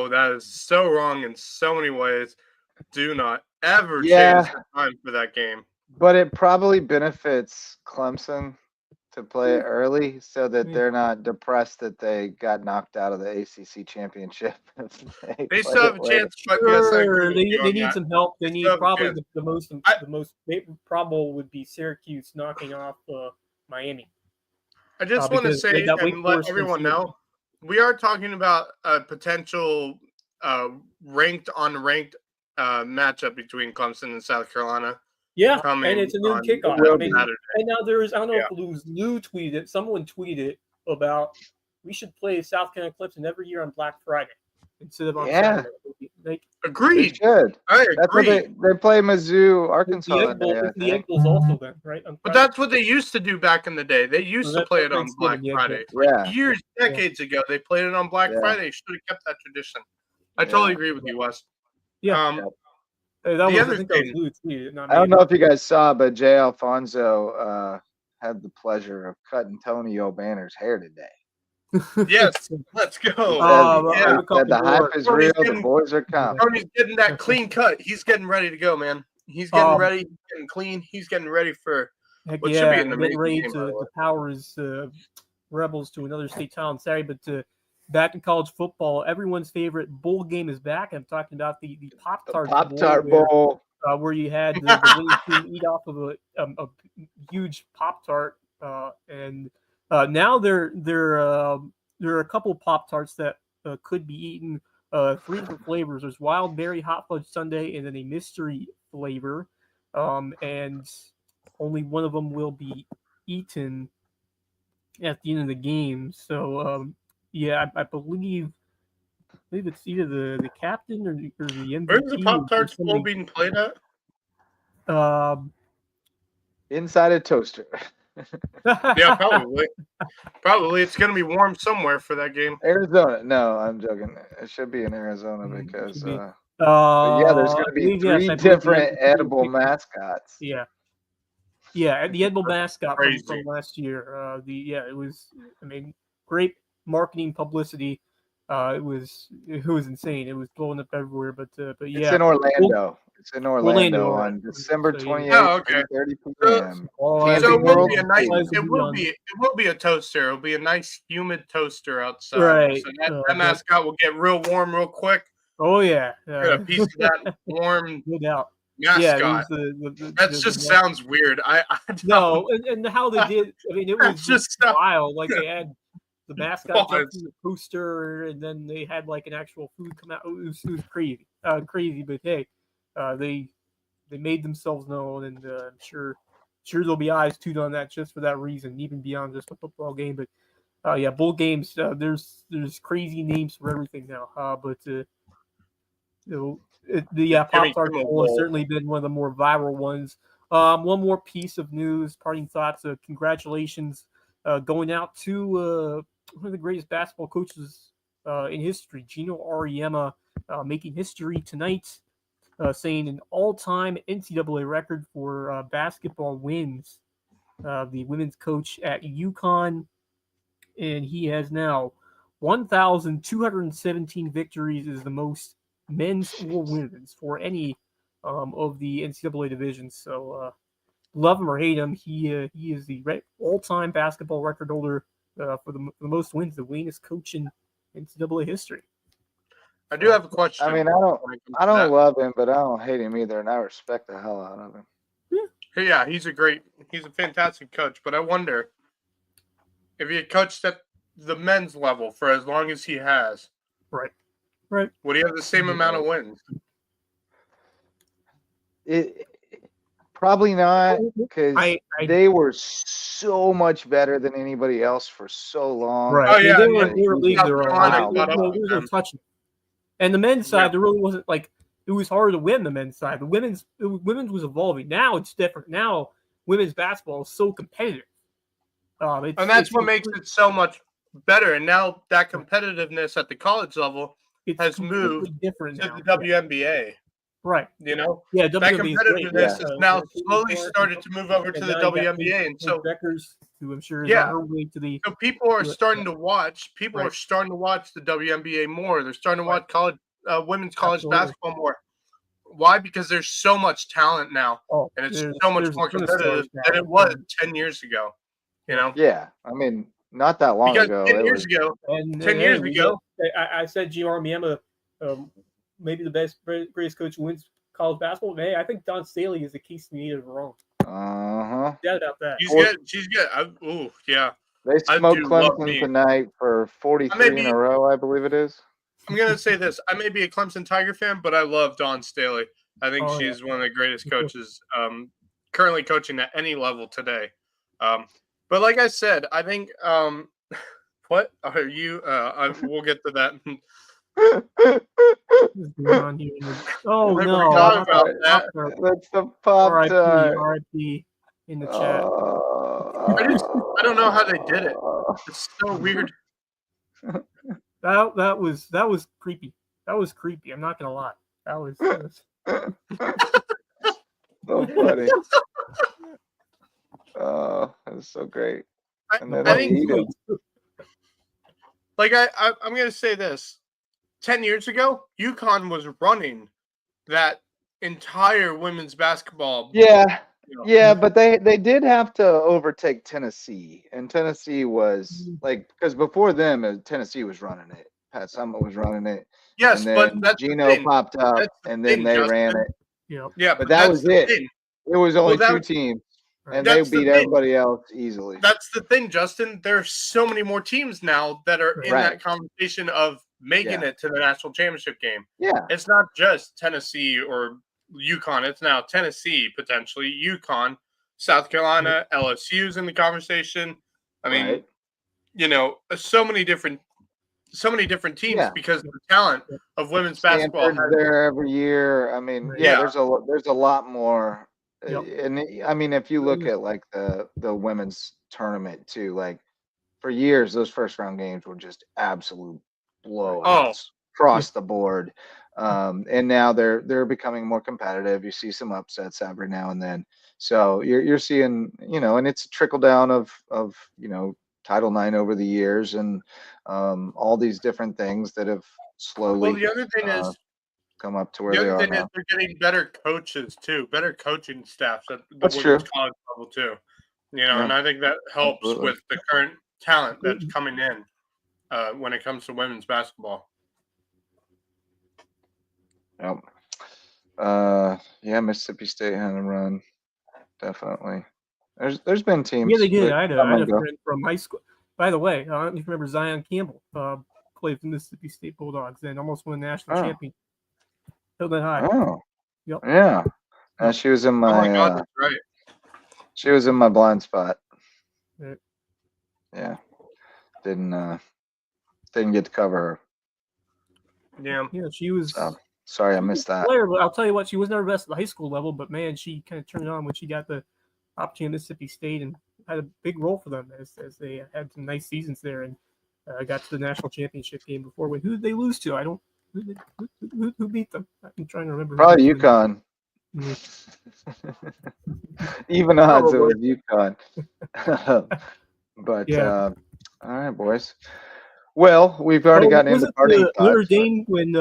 that is so wrong in so many ways. Do not ever change the time for that game. But it probably benefits Clemson to play it early so that they're not depressed that they got knocked out of the ACC championship. They still have a chance. But they need some help. They need probably the most probable would be Syracuse knocking off Miami. I just want to say and let everyone know, we are talking about a potential ranked matchup between Clemson and South Carolina. Yeah, coming and it's a noon on kickoff. Saturday. And now there is, I don't know if it was Lou tweeted it, someone tweeted about we should play South Carolina Clemson every year on Black Friday instead of on Saturday. Like, agreed. They should. I agree. That's what they play Mizzou, Arkansas. The Egg Bowl's also then, right? But that's what they used to do back in the day. They used to play it on Black Friday. Yeah. Years, decades ago, they played it on Black Friday. They should have kept that tradition. I totally agree with you, Wes. Yeah. I don't know if you guys saw, but Jay Alfonso had the pleasure of cutting Tony O'Banner's hair today. Yes, let's go. The hype is real. The boys are coming. Tony's getting that clean cut. He's getting ready to go, man. He's getting ready. He's getting clean. He's getting ready for what should be an amazing game. To power his Rebels to another state title on Saturday, but back in college football, everyone's favorite bowl game is back. I'm talking about the Pop-Tart Bowl. Where you had the winning team eat off of a huge Pop-Tart, and now there are a couple of Pop-Tarts that could be eaten. 3 different flavors. There's wild berry hot fudge sundae and then a mystery flavor, and only one of them will be eaten at the end of the game. So I believe it's either the captain or the MVP. Where's the Pop-Tarts bowl being played at? Inside a toaster. Yeah, probably. Probably it's going to be warm somewhere for that game. Arizona. No, I'm joking. It should be in Arizona because there's going to be 3 different edible mascots. Yeah, the edible mascot from last year. It was. I mean, great marketing publicity. It was insane. It was blowing up everywhere. But yeah, it's in Orlando. It's in Orlando on December 28th, 3:30 p.m. So it will be a nice. It will be a toaster. It'll be a nice humid toaster outside. Right. So that mascot will get real warm real quick. Oh yeah. Get a piece of that warm. No doubt. Mascot. Yeah, that sounds weird. I no, and how they did. I mean, it was just wild. Like they had the mascot in the poster, and then they had like an actual food come out. It was crazy, But hey, they made themselves known, and I'm sure there'll be eyes tuned on that just for that reason, even beyond just a football game. But bowl games. There's crazy names for everything now. The Pop-Tart Bowl has certainly been one of the more viral ones. One more piece of news, parting thoughts. Congratulations going out to one of the greatest basketball coaches in history, Gino Auriemma, making history tonight, saying an all-time NCAA record for basketball wins. The women's coach at UConn, and he has now 1,217 victories, is the most men's or women's for any of the NCAA divisions. So love him or hate him, he is the all-time basketball record holder for the most wins, the winningest coach in NCAA history. I do have a question. I mean, I don't love him, but I don't hate him either, and I respect the hell out of him. Yeah, he's a fantastic coach, but I wonder if he had coached at the men's level for as long as he has. Right. Would he have the same amount of wins? Probably not, because they were so much better than anybody else for so long. Right. Oh, yeah. They were league their own. Touching. And the men's side, there really wasn't like it was harder to win the men's side. The women's was evolving. Now it's different. Now women's basketball is so competitive. And that's what makes it so much better. And now that competitiveness at the college level has moved different to the WNBA. Right. You know? Yeah, that competitiveness has now slowly started to move over to the WNBA. And so Beckers, who I'm sure is on her way to the so people are starting to watch. People are starting to watch the WNBA more. They're starting to watch women's college basketball more. Why? Because there's so much talent now. And it's so much more competitive than it was 10 years ago. You know? Yeah. I mean, not that long ago. 10 years ago. I said Gino Auriemma, maybe the greatest coach who wins college basketball. Hey, I think Don Staley is the key to me wrong. Yeah, about that. She's good. Yeah. They smoked Clemson tonight for 43 in a row, I believe it is. I'm gonna say this: I may be a Clemson Tiger fan, but I love Dawn Staley. I think she's one of the greatest coaches currently coaching at any level today. But like I said, I think what are you? We'll get to that. What's going on here? Oh We're no! talking about that. That's the pop R.I.P. tart. R.I.P. in the chat. I don't know how they did it. It's so weird. That was creepy. That was creepy. I'm not gonna lie. That was so funny. Oh, that's so great. And then I they think, eat it. like I'm gonna say this: 10 years ago, UConn was running that entire women's basketball. Yeah. Yeah, but they did have to overtake Tennessee, and Tennessee was like, because before them, Tennessee was running it. Pat Summitt was running it. Yes, and then but that's Gino popped up, and then they Justin. ran it. Yeah, but that was it. Thing. It was only two teams, and they beat everybody else easily. That's the thing, Justin. There are so many more teams now that are in that conversation of making it to the national championship game. Yeah, it's not just Tennessee or UConn. It's now Tennessee, potentially UConn, South Carolina, LSU's in the conversation. I mean, you know, so many different teams because of the talent of women's basketball. There every year. I mean, there's a lot more. And I mean, if you look at like the women's tournament too, like for years, those first round games were just absolute blowouts across the board. And now they're becoming more competitive. You see some upsets every now and then. So you're seeing, you know, and it's a trickle down of you know, Title IX over the years, and all these different things that have slowly. Well, the other thing is come up to where they are now. They're getting better coaches too, better coaching staffs at the That's women's college level too. You know, and I think that helps with the current talent that's coming in when it comes to women's basketball. Yep. Yeah, Mississippi State had a run. Definitely. There's been teams. Yeah, they did. I had a friend from high school. By the way, I don't know if you remember Zion Campbell, played for the Mississippi State Bulldogs and almost won a national championship. Hillman High. Oh. Yep. Yeah. She was in my. Oh my God, that's right. She was in my blind spot. Right. Yeah. Didn't get to cover her. Yeah. Yeah, she was. Sorry, I missed that. Player, but I'll tell you what, she was never best at the high school level, but man, she kind of turned it on when she got the opportunity at Mississippi State and had a big role for them as they had some nice seasons there and got to the national championship game before. Who did they lose to? I don't. Who beat them? I'm trying to remember. Probably UConn. Even odds it was UConn. But all right, boys. Well, we've already gotten into partying thoughts. Notre Dame when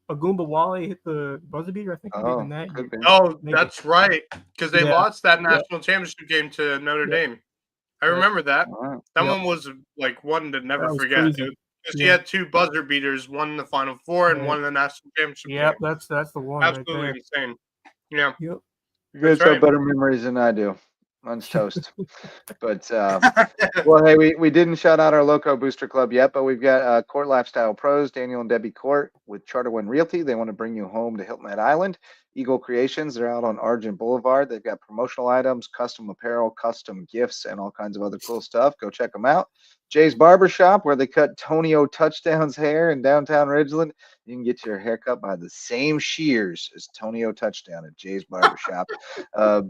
Agumba Wale hit the buzzer beater, I think. In that year. Oh, that's right, because they lost that national championship game to Notre Dame. I remember that. That one was like one to never forget. Because he had two buzzer beaters, one in the Final Four and one in the national championship game. That's the one. Absolutely insane. Yeah. Yep. You guys have better memories than I do. Mine's toast. But well, hey, we didn't shout out our Lowco Booster Club yet, but we've got Court Lifestyle Pros, Daniel and Debbie Court with Charter One Realty. They want to bring you home to Hilton Head Island. Eagle Creations, they're out on Argent Boulevard. They've got promotional items, custom apparel, custom gifts, and all kinds of other cool stuff. Go check them out. Jay's Barbershop, where they cut Tonio Touchdown's hair in downtown Ridgeland. You can get your haircut by the same shears as Tonio Touchdown at Jay's Barbershop.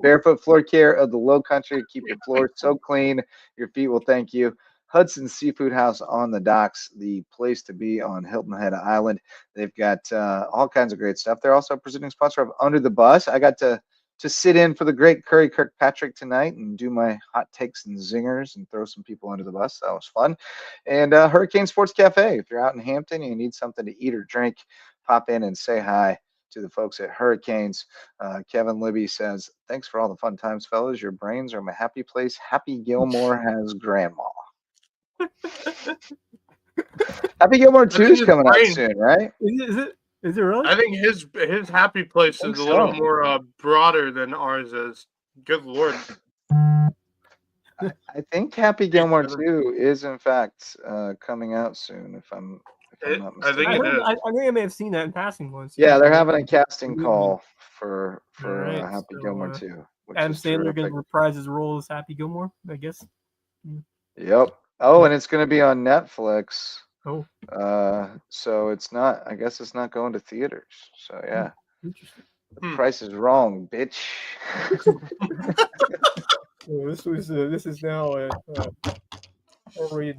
Barefoot Floor Care of the Low Country. Keep your floors so clean, your feet will thank you. Hudson Seafood House on the docks, the place to be on Hilton Head Island. They've got all kinds of great stuff. They're also a presenting sponsor of Under the Bus. I got to sit in for the great Curry Kirkpatrick tonight and do my hot takes and zingers and throw some people under the bus. That was fun. And Hurricane Sports Cafe. If you're out in Hampton and you need something to eat or drink, pop in and say hi to the folks at Hurricanes. Kevin Libby says, thanks for all the fun times, fellas. Your brains are my happy place. Happy Gilmore has grandma. Happy Gilmore 2 is coming out soon, right? Is it really? I think his happy place is a little more broader than ours is. Good Lord. I think Happy Gilmore 2 is in fact coming out soon. If I'm not mistaken. I think I may have seen that in passing once. Yeah, they're having a casting call for Happy Gilmore 2. Adam Sandler going to reprise his role as Happy Gilmore, I guess. Yep. Oh, and it's going to be on Netflix. Oh. So it's not. I guess it's not going to theaters. So yeah. Interesting. The price is wrong, bitch. Well, this is now already.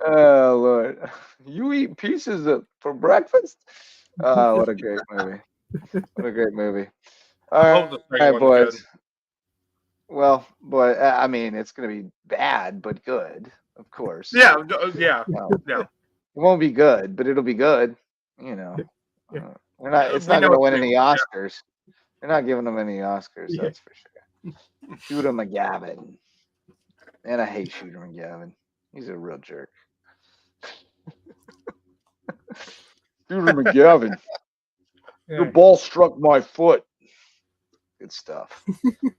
Oh Lord, you eat pieces for breakfast? Oh, what a great movie! What a great movie! All right, boys. Good. Well, boy, I mean, it's gonna be bad but good, of course. Yeah. It won't be good, but it'll be good. You know, we're not. It's not gonna win any Oscars. They're not giving them any Oscars. That's for sure. Shooter McGavin. Man, I hate Shooter McGavin. He's a real jerk. Shooter McGavin. Your ball struck my foot. Good stuff.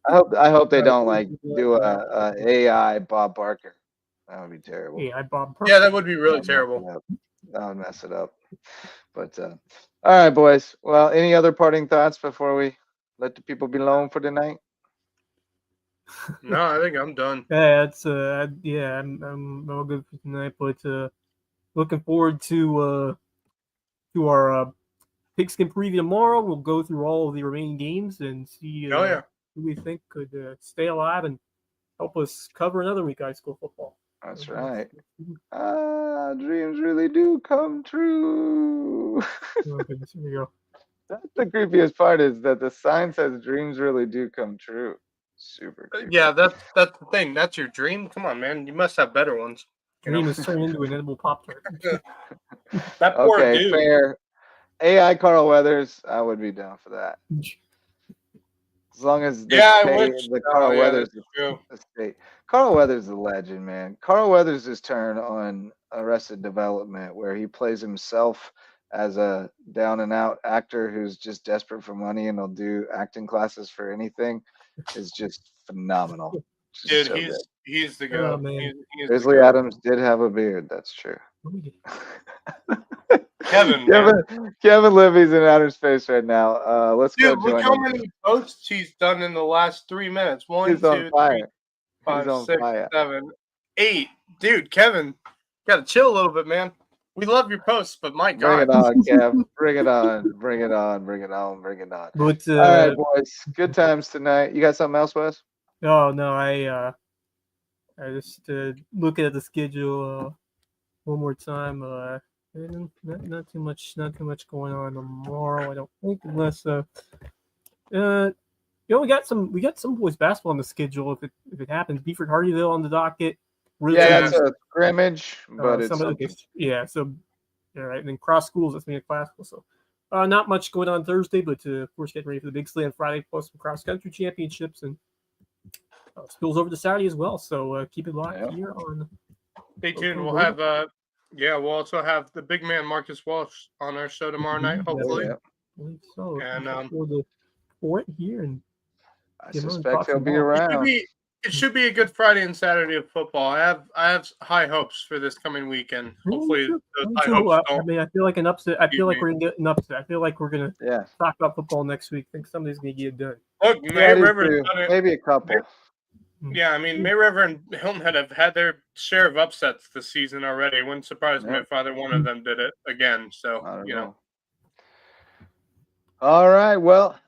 I hope they don't like do a AI Bob Barker. That would be terrible. AI Bob Barker. Yeah, that would be really terrible. That would mess it up. But all right, boys. Well, any other parting thoughts before we let the people be alone for the night? No, I think I'm done. Yeah, it's I'm all good for tonight, but looking forward to our pigskin preview tomorrow. We'll go through all of the remaining games and see who we think could stay alive and help us cover another week of high school football. That's right. Dreams really do come true. Oh, goodness, here we go. That's the creepiest part is that the sign says dreams really do come true. Super creepy. Yeah, that's the thing. That's your dream? Come on, man. You must have better ones. Dream is turned into an edible Pop-Tart. That poor dude. Fair. AI Carl Weathers, I would be down for that. As long as they pay the Carl Weathers estate. Carl Weathers is a legend, man. Carl Weathers' turn on Arrested Development, where he plays himself as a down and out actor who's just desperate for money and will do acting classes for anything, is just phenomenal. Dude, so he's the guy. Oh, man. Grizzly Adams did have a beard. That's true. Kevin Libby's in outer space right now. Let's go. Dude, look how many posts he's done in the last 3 minutes. One, 2, 3, 5, 6, 7, 8. Dude, Kevin, gotta chill a little bit, man. We love your posts, but my God. Bring it on, Kev. Bring it on. Bring it on. Bring it on. Bring it on. But, all right, boys. Good times tonight. You got something else, Wes? Oh no, I just looking at the schedule one more time. Not too much going on tomorrow. I don't think, unless we got some boys basketball on the schedule if it happens. Beeford Hardyville on the docket. Really that's a scrimmage, but it's so all right. And then cross schools, that's me at classical. So not much going on Thursday, but of course getting ready for the big sleigh on Friday, plus some cross country championships and spills over to Saturday as well. So keep it locked here on. Stay tuned. We'll have we'll also have the big man Marcus Walsh on our show tomorrow night, hopefully. I believe so. And for it here, and I suspect he'll be around. It should be a good Friday and Saturday of football. I have high hopes for this coming weekend. Hopefully, those high hopes don't. I mean, I feel like an upset. I feel like we're gonna get an upset. I feel like we're gonna talk about football next week. I think somebody's gonna get it done. Look, May River, maybe a couple. Yeah, I mean, May River and Hilton Head have had their share of upsets this season already. It wouldn't surprise me if either one of them did it again. So, you know. All right. Well,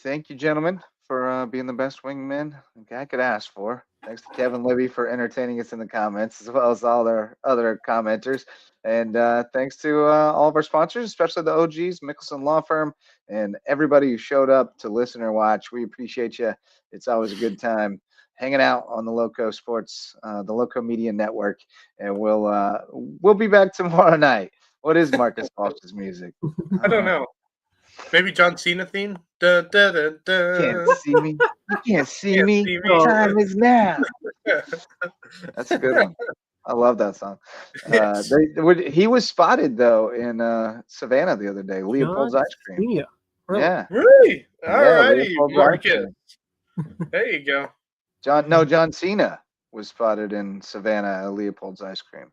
thank you, gentlemen, for being the best wingmen I could ask for. Thanks to Kevin Libby for entertaining us in the comments, as well as all our other commenters. And thanks to all of our sponsors, especially the OGs, Mickelson Law Firm, and everybody who showed up to listen or watch. We appreciate you. It's always a good time hanging out on the LowcoSports, the Lowco Media Network. And we'll be back tomorrow night. What is Marcus Walsh's music? I don't know. Maybe John Cena theme? Da, da, da, da. Can't see me. You can't see me. The time is now. That's a good one. I love that song. He was spotted, though, in Savannah the other day. Leopold's Ice Cream. Yeah. Yeah. Really? All righty, Marcus. There you go. John Cena was spotted in Savannah at Leopold's Ice Cream.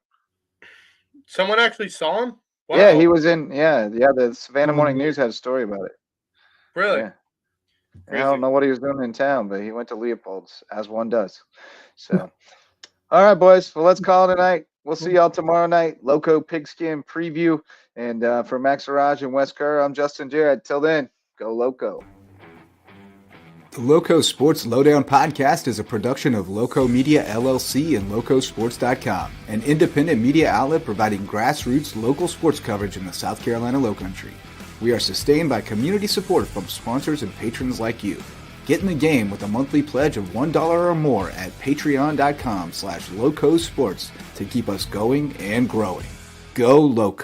Someone actually saw him? Wow. Yeah, he was in. Yeah. The Savannah Morning News had a story about it. Really? Yeah. I don't know what he was doing in town, but he went to Leopold's, as one does. So, all right, boys. Well, let's call it a night. We'll see y'all tomorrow night. Loco Pigskin preview. And for Max Araj and Wes Kerr, I'm Justin Jarrett. Till then, go Loco. The LowcoSports Lowdown podcast is a production of Lowco Media LLC and LowcoSports.com, an independent media outlet providing grassroots local sports coverage in the South Carolina Lowcountry. We are sustained by community support from sponsors and patrons like you. Get in the game with a monthly pledge of $1 or more at patreon.com/LowcoSports to keep us going and growing. Go Loco!